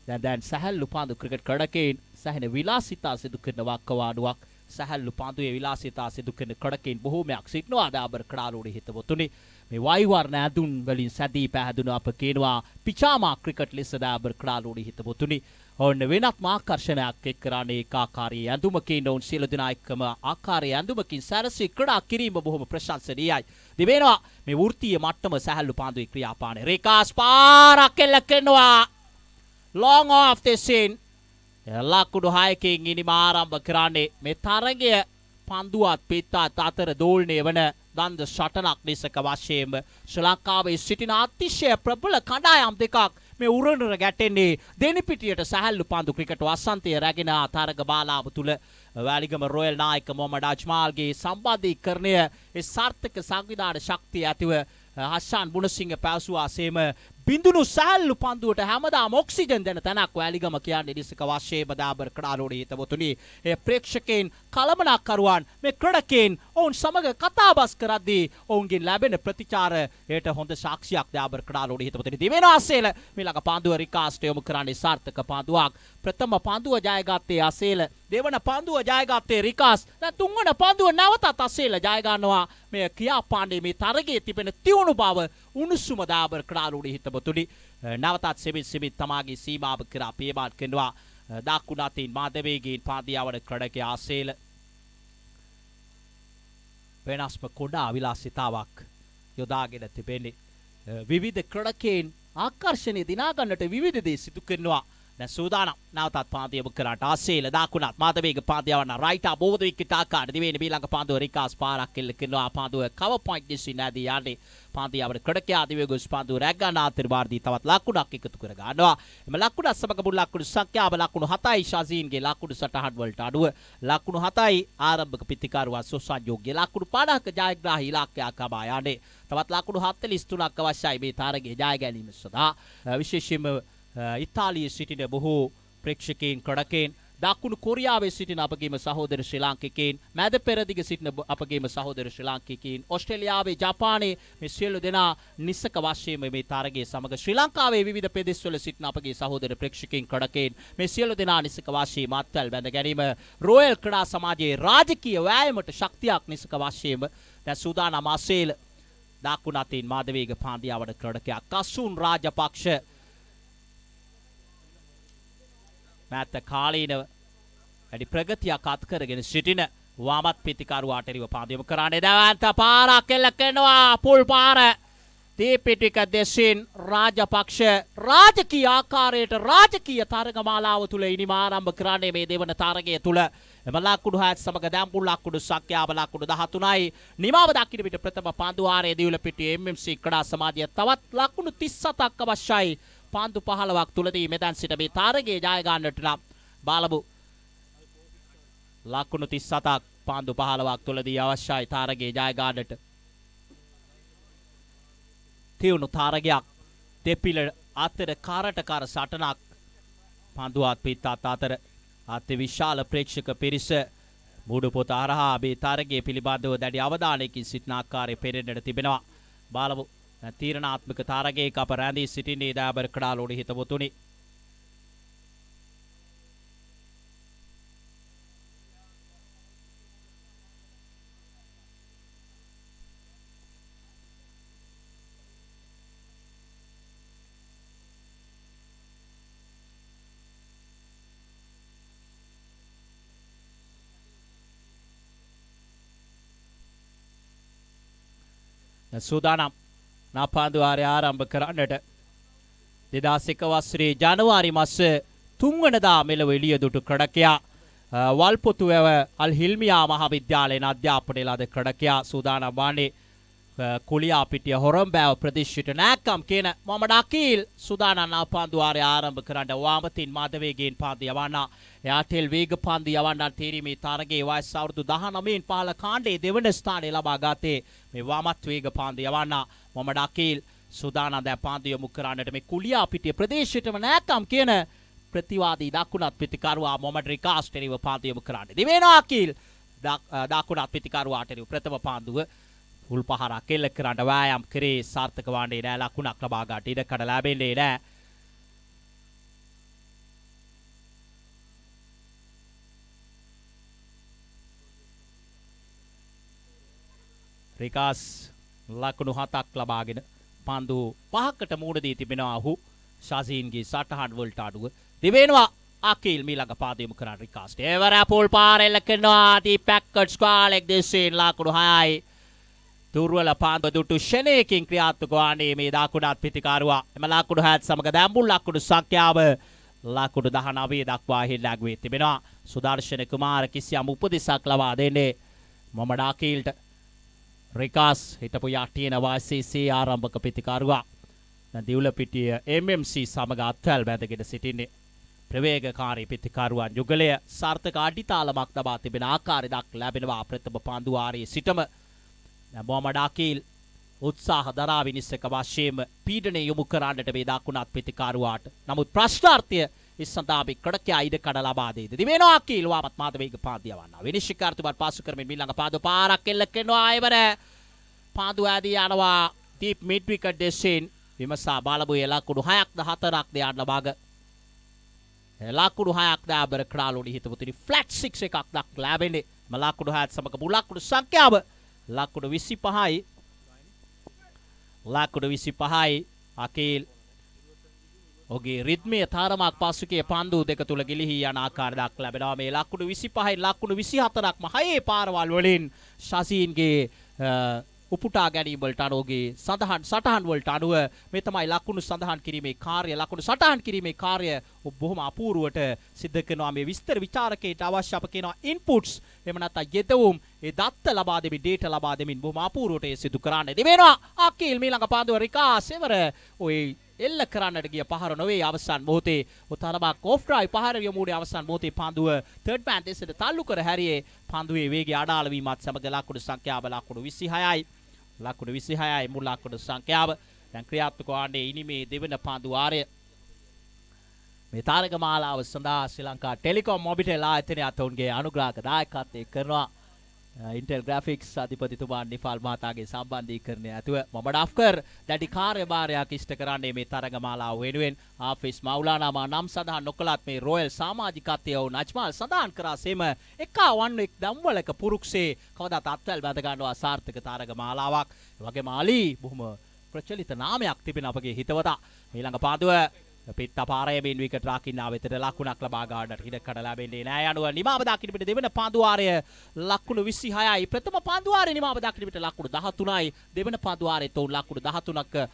දැන් සැහැල්ලු පාන්දු ක්‍රිකට් ක්‍රඩකයෙන් සැහෙන විලාසිතා සිදු කරන වක්කවාඩුවක් සැහැල්ලු පාන්දුවේ විලාසිතා සිදු කරන ක්‍රඩකයෙන් බොහෝමයක් සිටිනවා දාබර කඩාලෝඩි හිතමුතුනි මේ වයිවර්ණ ඇඳුම් වලින් සැදී පැහැදුණු අප කියනවා පිචාමා ක්‍රිකට් ලෙස දාබර කඩාලෝඩි හිතමුතුනි ඔන්න වෙනත්ම ආකර්ෂණයක් එක් කරන්නේ ඒකාකාරී ඇඳුමකින් ඔවුන් සියලු දෙනා එක්කම ආකාරයේ ඇඳුමකින් සැරසී ක්‍රීඩා කිරීම බොහොම ප්‍රශංසනීයයි. දිවෙනවා මේ වෘත්තීය මට්ටම සැහැල්ලු පාන්දුවේ ක්‍රියාපානේ. රේකාස් පාරක් එල්ල කරනවා. long off the scene. ලකුණු 6කින් ඉනිම ආරම්භ කරන්නේ මේ තරගය පන්දුවත් පිටත් අතර දෝලණය වන දන්ද සටනක් නිසක වශයෙන්ම ශ්‍රී ලංකාවේ සිටින අතිශය ප්‍රබල කණ්ඩායම් දෙකක් මේ උරණර ගැටෙන්නේ දෙනිපිටියට සැහැල්ලු පන්දු ක්‍රිකට් වසන්තය රැගෙන තරග බාලාව තුල වැලිගම රොයල් නායක මොහමඩ් අජ්මාල්ගේ සම්බන්ධීකරණය ඒ සාර්ථක සංවිධාන ශක්තිය ඇතිව හෂාන් බුණසිංහ පැවසුවාසේම බිඳුණු සැහැල්ලු පන්දුවට හැමදාම ඔක්සිජන් දෙන තැනක් වැලිගම කියන්නේ නිසක වශයෙන්ම දාබර කඩාලෝඩි හිතවතුනි ඒ ප්‍රේක්ෂකයන් කලමනාකරුවන් මේ ක්‍රඩකයන් ඔවුන් සමග කතාබස් කරද්දී ඔවුන්ගෙන් ලැබෙන ප්‍රතිචාර ඒට හොඳ සාක්ෂියක් දාබර කඩාලෝඩි හිතපතේ දිවෙනවා අසේල මීළඟ පන්දුව රිකාස්ට යොමු කරන්නේ සාර්ථක පන්දුවක් ප්‍රථම පන්දුව ජයගත්තේ අසේල දෙවන පන්දුව ජයගත්තේ රිකාස් දැන් තුන්වන පන්දුව නැවතත් අසේල ජය ගන්නවා මේ ක්‍රියාපාණ්ඩයේ මේ තරගයේ තිබෙන තියුණු බව උණුසුම දාබර කඩාලෝඩි හිතපතුනි නැවතත් සෙමිත් තමාගේ සීමාව කරා පියමාත් කරනවා දකුණතින් මාධවේගීන් පාදියාවන ක්‍රඩකේ ආසේල වෙනස්ම කොඩා විලාසිතාවක් යොදාගෙන තිබෙන්නේ විවිධ ක්‍රඩකයෙන් ආකර්ෂණය දිනාගන්නට විවිධ දේ සිදු කරනවා දැන් සූදානම් නැවතත් පාදියම කරාට ආසේල දකුණත් මාධවේග පාදියාවන රයිටා බෝධ විකට් ආකාරයට දිවෙන ඊළඟ පාදුව රිකාස් පාරක් කෙල්ල කරනවා පාදුව කව පොයින්ට් දෙසින් නැදී යන්නේ පාදියාවන ක්‍රඩකේ ආදිවේ ගොස් පාදුව රැග් ගන්න ආතිර්වාර්දී තවත් ලකුණක් එකතු කර ගන්නවා එම ලකුණ සමග මුල් ලකුණු සංඛ්‍යාව ලකුණු 7යි ශාසීන්ගේ ලකුණු සටහන් වලට අඩුව ලකුණු 7යි ආරම්භක පිටිකරුවා සොසන්ජෝගේ ලකුණු 50ක ජයග්‍රාහී ඉලක්කයක් කබා යන්නේ තවත් ලකුණු 43ක් අවශ්‍යයි මේ තරගයේ ජය ගැනීම සඳහා විශේෂයෙන්ම ඉතාලියේ සිටින බොහෝ ප්‍රේක්ෂකයන් ක්‍රඩකයන් දකුණු කොරියාවේ සිටින අපගේම සහෝදර ශ්‍රී ලාංකිකයන් මැද පෙරදිග සිටින අපගේම සහෝදර ශ්‍රී ලාංකිකයන් ඕස්ට්‍රේලියාවේ ජපානයේ මේ සියලු දෙනා නිසක වශයෙන්ම මේ තරගයේ සමග ශ්‍රී ලංකාවේ විවිධ ප්‍රදේශවල සිටින අපගේ සහෝදර ප්‍රේක්ෂකයන් ක්‍රඩකයන් මේ සියලු දෙනා නිසක වශයෙන් අත්වැල් බැඳ ගැනීම රෝයල් ක්‍රීඩා සමාජයේ රාජකීය වෑයමට ශක්තියක් නිසක වශයෙන්ම දැන් සූදානම් අසේල දකුණතින් මාධවේග පාන්දියාවන ක්‍රඩකයා කසුන් රාජපක්ෂ මෑත කාලීනව වැඩි ප්‍රගතියක් අත් කරගෙන සිටින වාමත් පිතිකරුවාට එරිව පාදියම කරන්නේ දැවන්ත පාරක් එල්ල කරනවා පුල් පාර දීපිටික දෙසින් රාජපක්ෂ රාජකීය ආකාරයට රාජකීය තරගමාලාව තුල ඉනිම ආරම්භ කරන්නේ මේ දෙවන තරගය තුල එම ලකුණු 6 සමග දැන් පුල් ලකුණු සංඛ්‍යාව ලකුණු 13යි නිමාව දක්ින විට ප්‍රථම පන්දුවාරයේ දියුලපිටිය MMC ක්‍රීඩා සමාජය තවත් ලකුණු 37ක් අවශ්‍යයි පාන්දු 15ක් තුලදී මෙතන සිට මේ තරගයේ ජය ගන්නට නම් බලමු ලකුණු 37ක් පාන්දු 15ක් තුලදී අවශ්‍යයි තරගයේ ජය ගන්නට තියුණු තරගයක් දෙපිළ අතර කාරටකාර සටනක් පන්දුවත් පිටත් අතර අති විශාල ප්‍රේක්ෂක පිරිස මුඩු පොත හරහා මේ තරගයේ පිළිබඳව දැඩි අවධානයකින් සිටින ආකාරය පෙනෙන්නට තිබෙනවා බලමු තීරණාත්මක තරගයක අප රැඳී සිටින්නේ දාබර කඩාලෝඩි හිතවතුනි සූදානම් නාපාන්දුවාරය ආරම්භ කරන්නට 2001 වසරේ ජනවාරි මාස 3 වෙනිදා මෙලොව එළිය දුටු ක්‍රඩකයා වල්පොතුවැව අල් හිල්මියා මහාවිද්‍යාලයේ අධ්‍යාපනය ලද ක්‍රඩකයා සූදානම් වන්නේ කුලියාපිටිය හොරම්බෑව ප්‍රදේශයට නෑකම් කියන මොහමඩ් අකීල් සූදානම් නාපාන්දුවාරය ආරම්භ කරන්න වාමතින් මාධවේගයෙන් පාන්දු යවන්න එයාටෙල් වේග පාන්දු යවන්නන් තීරීමේ තරගයේ වයස අවුරුදු 19න් පහළ කාණ්ඩයේ දෙවන ස්ථානය ලබා ගත්තේ මේ වාමත් වේග පාන්දු යවන්න මොහමඩ් අකීල් සූදානම් දැන් පාන්දු යොමු කරන්නට මේ කුලියාපිටිය ප්‍රදේශයටම නෑකම් කියන ප්‍රතිවාදී දකුණත් පිටිකරුවා මොහමඩ් රිකාස්ට එරෙහිව පාන්දු යොමු කරන්න දිවෙනවා අකීල් දකුණත් පිටිකරුවාට එරෙහිව ප්‍රථම පාන්දුව උල් පහරක් එල්ල කරන්න වෑයම් කරේ සාර්ථක වන්නේ නෑ ලකුණක් ලබා ගන්න ඉඩ කඩ ලැබෙන්නේ නෑ රිකාස් ලකුණු 7ක් ලබාගෙන පන්දු 5කට මූණ දී තිබෙනවා ඔහු ශාසීන්ගේ සටහන් වලට අඩුව දිවෙනවා අකීල් මීළඟ පාදයම කරන රිකාස්ට එවර පොල් පාර එල්ල කරනවා දී පැක්කට් ස්ක්වාලෙක් දෙසින් ලකුණු 6යි දුර්වල පාන්දු දුටු ෂණයකින් ක්‍රියාත්මක වන්නේ මේ දකුණත් පිටිකරුවා එම ලකුණු 7 සමග දැම්බුල් ලකුණු සංඛ්‍යාව ලකුණු 19 දක්වා හිල්ලක් වේ තිබෙනවා සුදර්ශන කුමාර කිසියම් උපදෙසක් ලබා දෙන්නේ මොහමඩ් අකීල්ට රිකාස් හිටපු යටියන YCC ආරම්භක පිටිකරුවා දැන් දිවුලපිටිය MMC සමග අත්වැල් බැඳගෙන සිටින්නේ ප්‍රවේගකාරී පිටිකරුවන් යුගලය සාර්ථක අඩිතාලමක් තබා තිබෙන ආකාරය දක් ලැබෙනවා ප්‍රථම පන්දුවාරයේ සිටම මොහමඩ් අකීල් උත්සාහ දරාවිනිස්සක වශයෙන්ම පීඩනය යොමු කරන්නට මේ දකුණත් පිටිකරුවාට නමුත් ප්‍රශ්නාර්ථය ඉස්සන්තාපි කඩකයා ඉඩ කඩ ලබා දෙයිද දිවෙනවා අකීල් වාමත් මාත වේග පාන්දු යවනවා විනිශ්චයකාරතුමාට පාසු කරමින් මීළඟ පාන්දු පාරක් එල්ල කරනවා ආයවර පාන්දු ඇදී යනවා deep mid wicket දෙසින් විමසා බලබුයේ ලකුණු 6ක්ද 4ක්ද යන්න බග ලකුණු 6ක් දාබර ක්‍රාලෝනි හිතපොතුනි ෆ්ලැට් 6 එකක් දක් ලැබෙන්නේ ලකුණු 6ත් සමග මුලකුණු සංඛ්‍යාව ලකුණු 25යි ලකුණු 25යි අකීල් ඔගේ රිද්මයේ තරමක් පසුකේ පන්දු දෙක තුල ගිලිහි යන ආකාරය දක් ලැබෙනවා මේ ලකුණු 25යි ලකුණු 24ක්ම හයේ පාරවල් වලින් ශසීන්ගේ උපුටා ගැනීම වලට අනුවගේ සටහන් වලට අනුව මේ තමයි ලකුණු සඳහන් කිරීමේ කාර්ය ලකුණු සටහන් කිරීමේ කාර්ය බොහොම අපූර්වට සිද්ධ කරනවා මේ විස්තර විචාරකයට අවශ්‍ය අප කියනවා ඉන්පුට්ස් එහෙම නැත්නම් යෙදවුම් ඒ දත්ත ලබා දෙමින් ඩේටා ලබා දෙමින් බොහොම අපූර්වට ඒ සිදු කරන්නේ දෙවෙනවා අකීල් මීළඟ පාන්දුව රිකා සෙවර ඔය එල්ල කරන්නට ගිය පහර නොවේ අවසන් මොහොතේ උතරමක් ඔෆ් ඩ්‍රයිව් පහර යමුනේ අවසන් මොහොතේ පන්දුව තර්ඩ් මෑන් දෙසට තල්ලු කර හැරියේ පන්දුවේ වේගය අඩාල වීමත් සමග ලකුණු සංඛ්‍යාව ලකුණු 26යි ලකුණු 26යි මුල් ලකුණු සංඛ්‍යාව දැන් ක්‍රියාත්මක වන්නේ ඉනිමේ දෙවන පන්දු වාරය මේ තාරක මාලාව සඳහා ශ්‍රී ලංකා ටෙලිකොම් මොබිටෙල් ආයතනය අතවුන්ගේ අනුග්‍රාහක දායකත්වය කරනවා ඉන්ටෙල් ග්‍රැෆික්ස් අධිපතිතුමා නිෆාල් මහතාගේ සම්බන්ධීකරණය ඇතුව මොහමඩ් අෆ්කර් දැඩි කාර්යභාරයක් ඉෂ්ට කරන්නේ මේ තරග මාලාව වෙනුවෙන් ආෆිස් මවුලානාමා නම් සඳහන් නොකළත් මේ රොයල් සමාජිකත්වය වූ නජ්මාල් සඳහන් කරා සේම එකා වන්වෙක් දම්වලක පුරුක්සේ කවදාත් අත්වැල් බැඳ ගන්නවා සාර්ථක තරග මාලාවක් ඒ වගේම අලි බොහොම ප්‍රචලිත නාමයක් තිබෙන අපගේ හිතවතා ඊළඟ පාන්දුව පිට පාරයමින් විකට රකින්නා වෙතට ලකුණක් ලබා ගන්නට ඉඩකඩ ලැබෙන්නේ නෑ යනුව නිමාව දක්ින පිට දෙවන පාන්දු වාරය ලකුණු 26යි ප්‍රථම පාන්දු වාරයේ නිමාව දක්ින පිට ලකුණු 13යි දෙවන පාන්දු වාරයේ තෝන් ලකුණු 13ක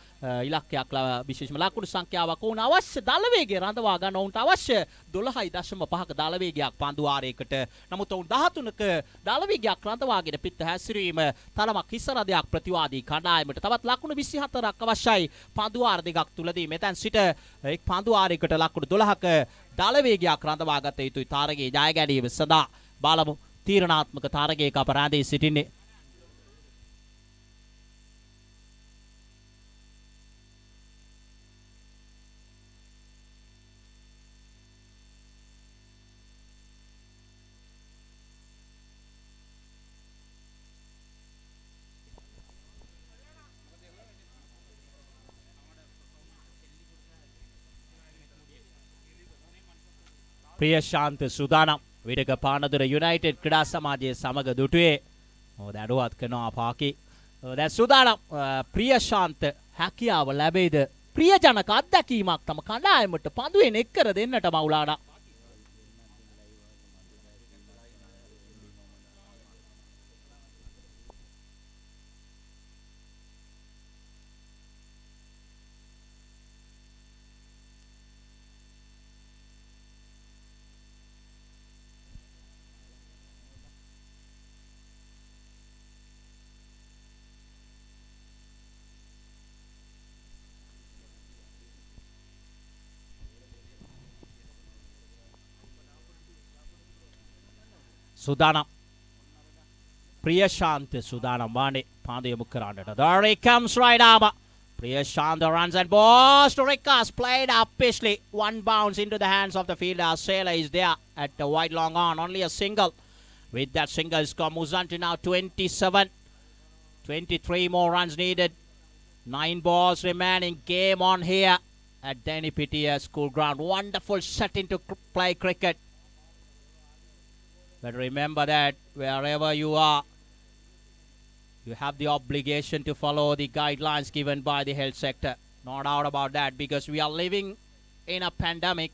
ඉලක්කයක් විශේෂම ලකුණු සංඛ්‍යාවක් වුණ අවශ්‍ය දල වේගය රඳවා ගන්න උන්ට අවශ්‍ය 12.5ක දල වේගයක් පාන්දු වාරයකට නමුත් උන් 13ක දල වේගයක් රඳවාගෙන පිට හැසිරීම තරමක් හිස්සරදයක් ප්‍රතිවාදී කණ්ඩායමට තවත් ලකුණු 24ක් අවශ්‍යයි පාන්දු වාර දෙකක් තුලදී මෙතෙන් සිට එක් පාන්දු වාරයකට ලකුණු 12ක දල වේගයක් රඳවා ගත යුතුයි තාරකයේ ජය ගැනීම සඳහා බලමු තීරණාත්මක තාරකයක අප රැඳී සිටින්නේ ප්‍රියශාන්ත සුදානම් විඩක පානදුර යුනයිටඩ් ක්‍රීඩා සමාජයේ සමග දුටුවේ දැනුවත් කරනවා පාකි දැන් සුදානම් ප්‍රියශාන්ත හැකියාව ලැබෙයිද ප්‍රියජනක අත්දැකීමක් තම කණ්ඩායමට පඳුවෙන් එක් කර දෙන්නට මවුලානා Sudana Priyashant Sudana Mane Pandya Mukaranda. There he comes right arm. Priyashant runs and balls to Rikas. Played up Pisley. One bounce into the hands of the fielder. Sailor is there at the wide long on. Only a single. With that single score, Muzanti now 27. 23 more runs needed. 9 balls remaining. Game on here at Denny Pitia School Ground. Wonderful set into play cricket. But remember that wherever you are, you have the obligation to follow the guidelines given by the health sector. No doubt about that, because we are living in a pandemic.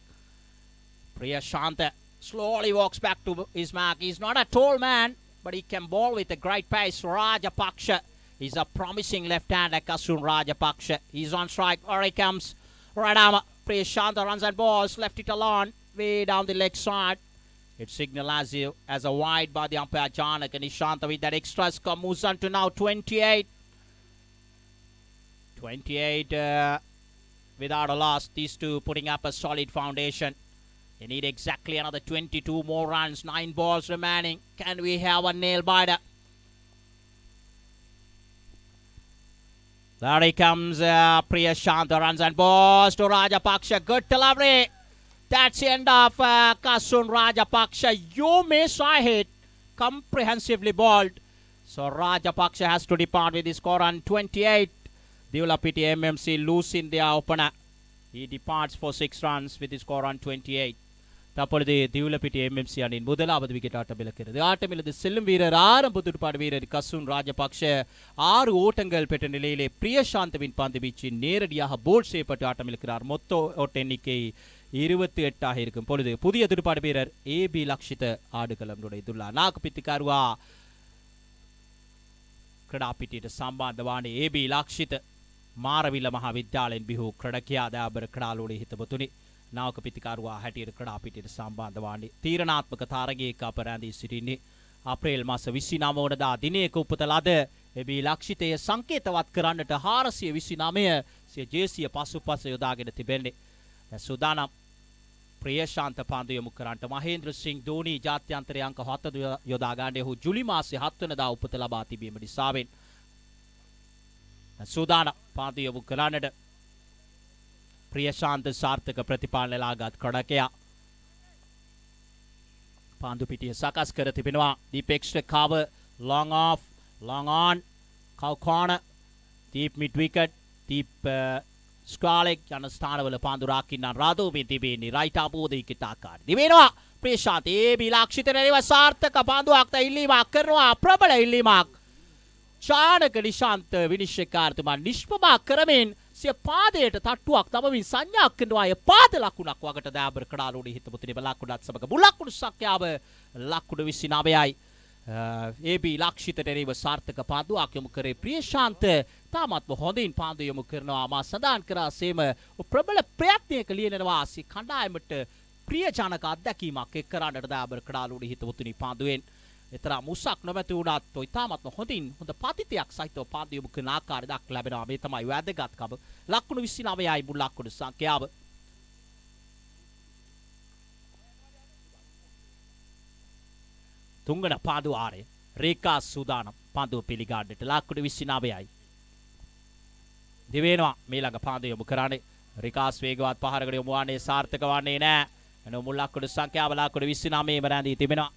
Priyashant slowly walks back to his mark. He's not a tall man, but he can bowl with a great pace. Rajapaksha is a promising left-hander. Kasun Rajapaksha. He's on strike. Here he comes. Right arm. Priyashant runs and balls. Left it alone. Way down the leg side. It signals as a wide by the umpire Janak and Ishanta with that extra score moves on to now 28. 28 without a loss. These two putting up a solid foundation. They need exactly another 22 more runs. 9 balls remaining. Can we have a nail biter? There he comes. Priyashant runs and balls to Rajapaksha. Good delivery. That's the end of Kasun Rajapaksha. You miss I hit comprehensively bowled. So Rajapaksha has to depart with the score on 28. Divulapiti MMC losing their opener. He departs for 6 runs with the score on 28. தற்பொழுது Divulapitiya MMC அணியின் முதலாவது wicket ஆட்டம் இழக்கிறது. ஆட்டமிழந்து செல்லும் வீரர் ஆரம்ப துடுப்பாடு வீரர் கசுன் ராஜபக்ஷ 6 ஓட்டங்கள் பெற்ற நிலையிலே பிரியசாந்தவின் பந்து வீச்சு நேரடியாக போல்ட் செய்யப்பட்டு ஆட்டம் இழக்கிறார். மொத்த ஓட்ட எண்ணிக்கை 28 இருக்கும் பொழுது புதிய துடுப்பாடு வீரர் ஏபி லக்ஷித ஆடுகளம் நுழைந்துள்ளார். நாக்கு பித்து கருவா ක්‍රඩාපිටියට සම්බන්ධ වන්නේ AB ලක්ෂිත මාරවිල මහාවිද්‍යාලයෙන් බිහි ක්‍රඩකයා දෑබර ක්‍රඩාලෝඩේ හිතවතුනි නාවක පිතිකරුවා හැටියට ක්‍රඩාපිටියට සම්බන්ධ වන්නේ තීරණාත්මක තරගයක අප රැඳී සිටින්නේ. අප්‍රේල් මාස 29 වනදා දිනයක උපත ලද AB ලක්ෂිතය සංකේතවත් කරන්නට 429 සිය ජේසිය පසුපස යොදාගෙන තිබෙන්නේ. සුදානම් ප්‍රියශාන්ත පන්දු යොමු කරන්නට මහේන්ද්‍ර සිං ධෝනි ජාත්‍යන්තරය අංක 7 යොදා ගන්න ඔහු ජුලි මාසයේ 7 වෙනිදා උපත ලබා තිබීම නිසාවෙන් සුදානම් පන්දු යොමු කරන්නට ප්‍රියශාන්ත සාර්ථක ප්‍රතිපාලන ලාගත් කඩකයා පන්දු පිටිය සකස් කර තිබෙනවා. දීපෙක්ෂ කව long off long on cow corner deep mid wicket deep ස්කාලෙක් යන ස්ථානවල පන්දු රකින්න රාදෝමේ තිබෙන්නේ රයිට් අපෝදේ කිතාකාර දිවෙනවා. ප්‍රේෂාන්ත ඒ බිලාක්ෂිත රැව සාර්ථක පන්දුවක් ඉල්ලීමක් කරනවා. ප්‍රබල ඉල්ලීමක් චානක නිශාන්ත විනිශ්චයකාරතුමා නිෂ්පමා කරමින් සිය පාදයට තට්ටුවක් තබමින් සංඥාවක් කරනවා. ඒ පාද ලකුණක් වකට දෑබර කඩාලෝඩේ හිතපොතේ ලකුණත් සමග මුලකුණු සංඛ්‍යාව ලකුණු 29යි. AB ලක්ෂිතට එරෙහිව සාර්ථක පන්දුවක් යොමු කරේ ප්‍රියශාන්ත තාමත්ම හොඳින් පන්දු යොමු කරනවා. මා සඳහන් කරා සේම ප්‍රබල ප්‍රයත්නයක ලියනවා. සි කණ්ඩායමට ප්‍රියජනක අත්දැකීමක් එක් කරන්නට දෑබර කඩාලෝඩේ හිතවතුනි පන්දුවෙන් එතරම් මුසක් නොමැති වුණත් තාමත්ම හොඳින් හොඳ පතිතයක් සහිතව පන්දු යොමු කරන ආකාරය දක් ලැබෙනවා. මේ තමයි වැදගත්කම. ලකුණු 29යි මුල් ලකුණු සංඛ්‍යාව. තුන්වන පාදු ආරය රේකා සූදානම් පන්දුව පිළිගන්නට ලකුණු 29යි. දිවෙනවා මේ ළඟ පන්දු යොමු කරන්නේ රේකාස් වේගවත් පහරකට යොමු වන්නේ සාර්ථක වන්නේ නැහැ. එන මුල් ලකුණු සංඛ්‍යාව ලකුණු 29ම රැඳී තිබෙනවා.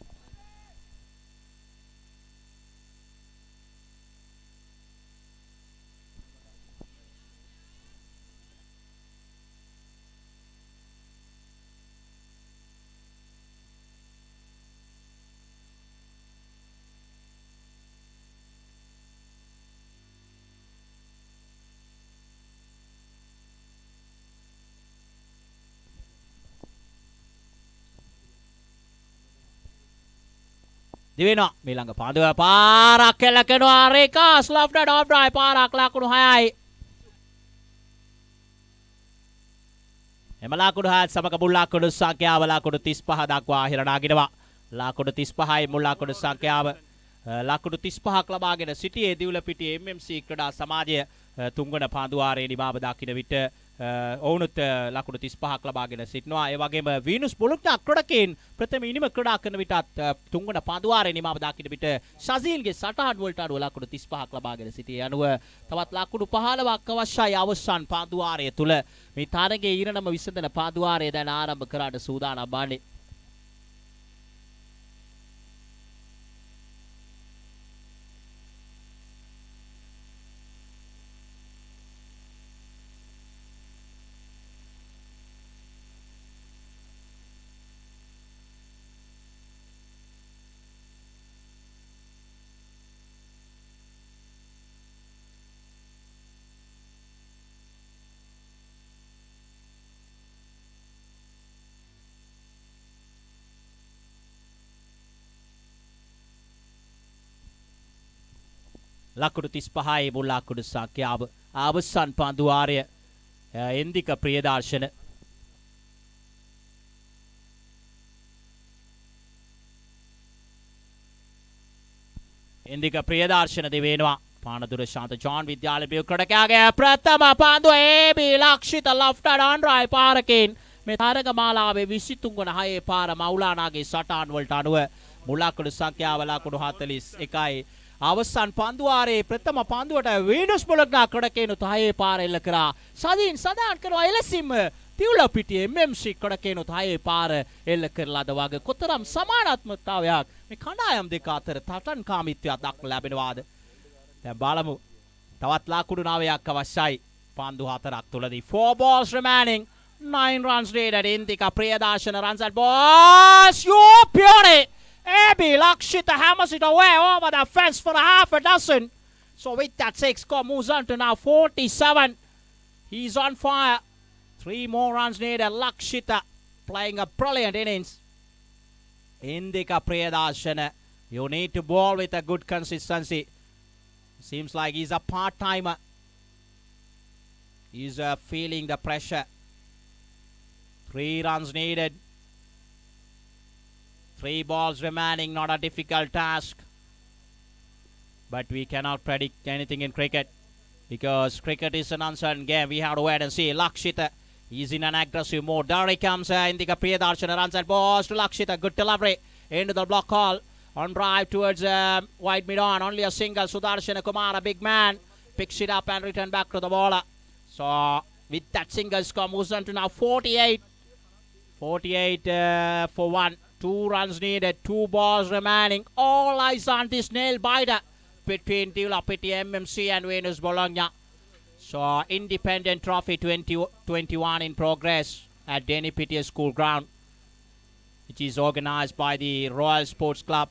දිවෙනවා මේ ළඟ පන්දුව පාරක් කෙලකනවා. රේකාස් ලෙෆ්ට් ඔෆ් ඩ්‍රයිව් පාරක් ලකුණු 6යි. එම ලකුණු 6 සමග මුල් ලකුණු සංඛ්‍යාව ලකුණු 35 දක්වා ඉහළ නගිනවා. ලකුණු 35යි මුල් ලකුණු සංඛ්‍යාව. ලකුණු 35ක් ලබාගෙන සිටියේ දිවුලපිටිය MMC ක්‍රීඩා සමාජය තුන්වන පන්දු ආරේ නිමාව දකින්න විට ඔවුනුත් ලකුණු 35ක් ලබාගෙන සිටිනවා. ඒ වගේම වීනුස් බොලොග්නා ක්‍රඩකෙන් ප්‍රථම ඉනිම ක්‍රීඩා කරන විටත් තුන්වන පන්දු ආරේ නිමාව දකින්න විට ශසීල්ගේ සටහන් වලට අනුව ලකුණු 35ක් ලබාගෙන සිටියේ. අනුව තවත් ලකුණු 15ක් අවශ්‍යයි අවසන් පන්දු ආරය තුල. මේ තරගයේ ඊරණම විසඳන පන්දු ආරය දැන් ආරම්භ කරන්න සූදානම් වන්නේ. ලකුණු 35යි මුල් ලකුණු සංඛ්‍යාව. අවසන් පන්දු ආරය එන්දික ප්‍රියදර්ශන දෙවෙනවා. පානදුර ශාන්ත ජෝන් විද්‍යාලය බියු ක්‍රඩකයාගේ ප්‍රථම පන්දුව AB ලක්ෂිත ලෙෆ්ට් ආන් රයිට් පාරකින් මේ තරග මාලාවේ 23 වන 6 පාර මවුලානාගේ සටහන් වලට අනුව මුල් ලකුණු සංඛ්‍යාව ලකුණු 41යි. අවසන් පන්දු ආරේ ප්‍රථම පන්දුවට වීනුස් බොලොග්නා ක්‍රඩකේනු 6 පාර එල්ල කරා. සදීන් සදාන් කරනවා එලෙසින්ම තිවුලපිටියේ MMC කඩකේනොත් හයේ පාර එල්ල කරලාද වගේ කොතරම් සමානාත්මකතාවයක් මේ කණ්ඩායම් දෙක අතර තටන්කාමීත්වයක් දක්න ලැබෙනවාද දැන් බලමු තවත් ලාකුඩු 9ක් අවශ්‍යයි පාන්දු 4ක් තුලදී 4 balls remaining 9 runs needed Indika Priyadarshana runs at balls you beauty Abby Lakshita hammers it away over the fence for a half a dozen so with that 6 score moves on to now 47 he's on fire 3 more runs needed Lakshita playing a brilliant innings Indika Priyadarshana you need to bowl with a good consistency seems like he's a part-timer he's feeling the pressure 3 runs needed 3 balls remaining not a difficult task but we cannot predict anything in cricket because cricket is an uncertain game we have to wait and see Lakshita he's in an aggressive mode there he comes Indika Priyadarshana runs at balls to Lakshita good delivery into the block hole on drive towards wide mid on only a single Sudarshana Kumar a big man picks it up and return back to the bowler so with that single score moves on to now 48 for 1 2 runs needed 2 balls remaining all eyes on this nail biter between Tiulapiti MMC and Venus Bologna so Independent Trophy 2021 in progress at Denny Pittier School Ground which is organized by the Royal Sports Club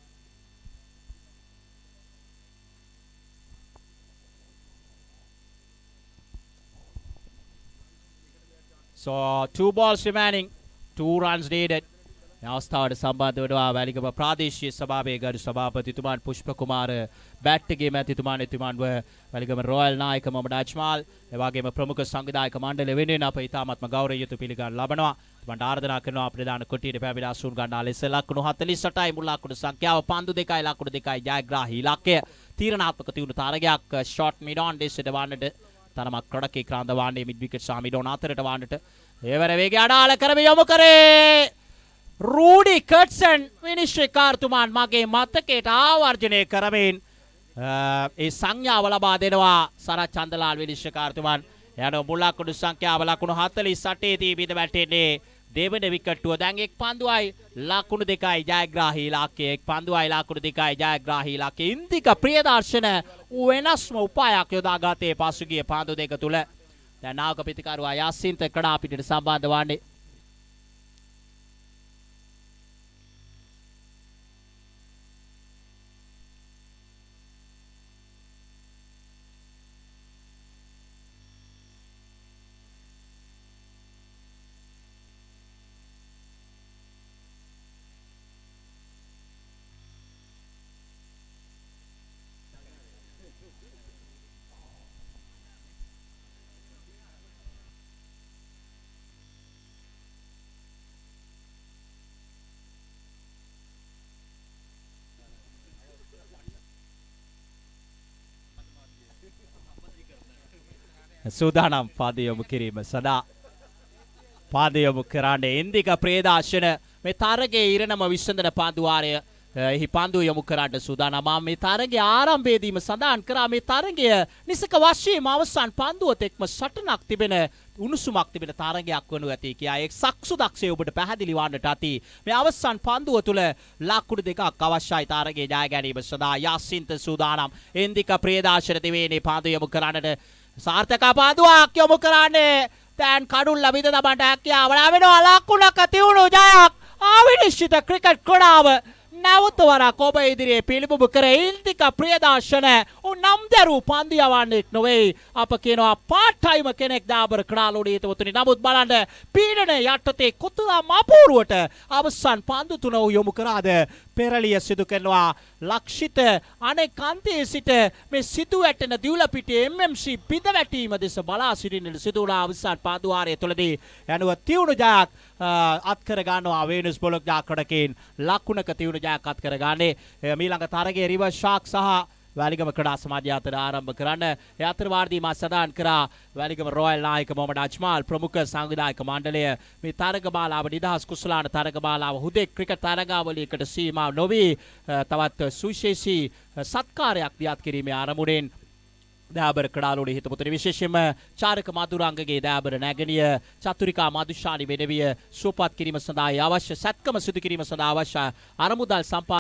so 2 balls remaining 2 runs needed අවස්ථාවට සම්බන්ධ වෙනවා වැලිගම ප්‍රාදේශීය සභාවේ ගරු සභාපතිතුමාන් පුෂ්ප කුමාර බැට්ගේ මැතිතුමාන් එතුමාන්ව Weligama royal නායක මොහමඩ් අජ්මාල් එවාගේම ප්‍රමුඛ සංවිධායක මණ්ඩලය වෙනුවෙන් අප ඉතාමත්ම ගෞරවය යුතු පිළිගන්න ලබනවා. මම ආරාධනා කරනවා ප්‍රධාන කොටියට පැමිණ අසුන් ගන්නා ලෙස ලකුණු 48යි මුල් ලකුණු සංඛ්‍යාව පන්දු 2යි ලකුණු 2යි ජයග්‍රාහී ඉලක්කය තීරණාත්මක තියුණු තරගයක් ෂොට් මිඩ් ඔන් දෙසට වන්නට තරමක් කඩකේ ක්‍රාන්ත වාණ්ඩේ මිඩ් විකට් සහ මිඩ් ඔන් අතරට වන්නට ඒවර වේගය අඩාල කරමින් යොමු කරේ රූඩි කට්සන් විනිශ්චයකාරතුමාන් මගේ මතකයට ආවර්ජනය කරමින් ඒ සංඥාව ලබා දෙනවා සරත් චන්දලාල් විනිශ්චයකාරතුමාන් යන මුල් ලකුණු සංඛ්‍යාව ලකුණු 48 දී බිඳ වැටෙන්නේ දෙවන විකට්ටුව දැන් එක් පන්දුවයි ලකුණු 2යි ජයග්‍රාහී ඉලක්කය එක් පන්දුවයි ලකුණු 2යි ජයග්‍රාහී ඉලක්කය ඉන්දික ප්‍රියදර්ශන වෙනස්ම උපායක් යොදා ගත්තේ පසුගිය පන්දු දෙක තුල දැන් නායක පිටිකරුවා යාසින්ත කඩා පිටට සම්බන්ධ වන්නේ සූදානම් පාද යොමු කිරීම සදා පාද යොමු කරන්නේ ඉන්දික ප්‍රේදාශන මේ තරගයේ ඉරණම විසඳන පාදුවාරය එහි පන්දු යොමු කරන්න සූදානම් මේ තරගයේ ආරම්භයේදීම සඳහන් කරා මේ තරගය නිසක වශයෙන්ම අවසන් පන්දුවත් එක්ම සටනක් තිබෙන උණුසුමක් තිබෙන තරගයක් වනු ඇති කියා එක් සක්සුදක්ෂය ඔබට පැහැදිලි වන්නට ඇති මේ අවසන් පන්දුව තුල ලකුණු දෙකක් අවශ්‍යයි තරගයේ ජය ගැනීම සඳහා යාසින්ත සූදානම් ඉන්දික ප්‍රේදාශන දෙවෙනි පන්දු යොමු කරන්නට සාර්ථක පාදුවක් යොමු කරන්නේ දැන් කඩුල්ල විද තබන්න හැකියාව ලැබෙනවා ලකුණක තියුණු ජයක් අවිනිශ්චිත ක්‍රිකට් ක්‍රඩාව නැවත වරක් ඔබ ඉදිරියේ පිළිබිඹු කර ඉන්දික ප්‍රියදර්ශන උනම් දරු පන්දු යවන්නෙක් නොවේ අප කියනවා පාට් ටයිම කෙනෙක් දාබර ක්‍රාලෝඩී තුතුනි නමුත් බලන්න පීඩන යටතේ කොතරම් අපූර්වට අවසන් පන්දු තුන යොමු කරාද පෙරලිය සිදු කරනවා ලක්ෂිත අනෙක් අන්තයේ සිට මේ සිදු වැටෙන දිවුලපිටියේ MMC පිට වැටීම දෙස බලා සිටින්නට සිදු වුණා අවසන් පාදුවාරය තුලදී යනුව තියුණු ජයක් අත් කර ගන්නවා වේනස් බොලොග්නා කඩකින් ලකුණක තියුණු ජයක් අත් කර ගන්නේ මීළඟ තරගයේ රිවර්ස් ෂාක් සහ වැලිගම ක්‍රඩා සමාජය අතර ආරම්භ කරන්න ඒ අතර වාර්දී මා සදාන් කරා වැලිගම රොයල් නායක මොහමඩ් අජ්මාල් ප්‍රමුඛ සංවිධායක මණ්ඩලය මේ තරගමාලාව නිදහස් කුසලාන තරගමාලාව හුදෙක් ක්‍රිකට් තරගාවලියකට සීමා නොවි තවත් සුවිශේෂී සත්කාරයක් දියත් කිරීමේ ආරමුණෙන් දෑබර කඩාලෝඩ හිතපොතන විශේෂයෙන්ම චාරක මදුරංගගේ දෑබර නැගණිය චතුරිකා මදුෂානි වෙනවිය සුවපත් කිරීම සඳහා අවශ්‍ය සැත්කම සිදු කිරීම සඳහා අවශ්‍ය අරමුදල් සම්පා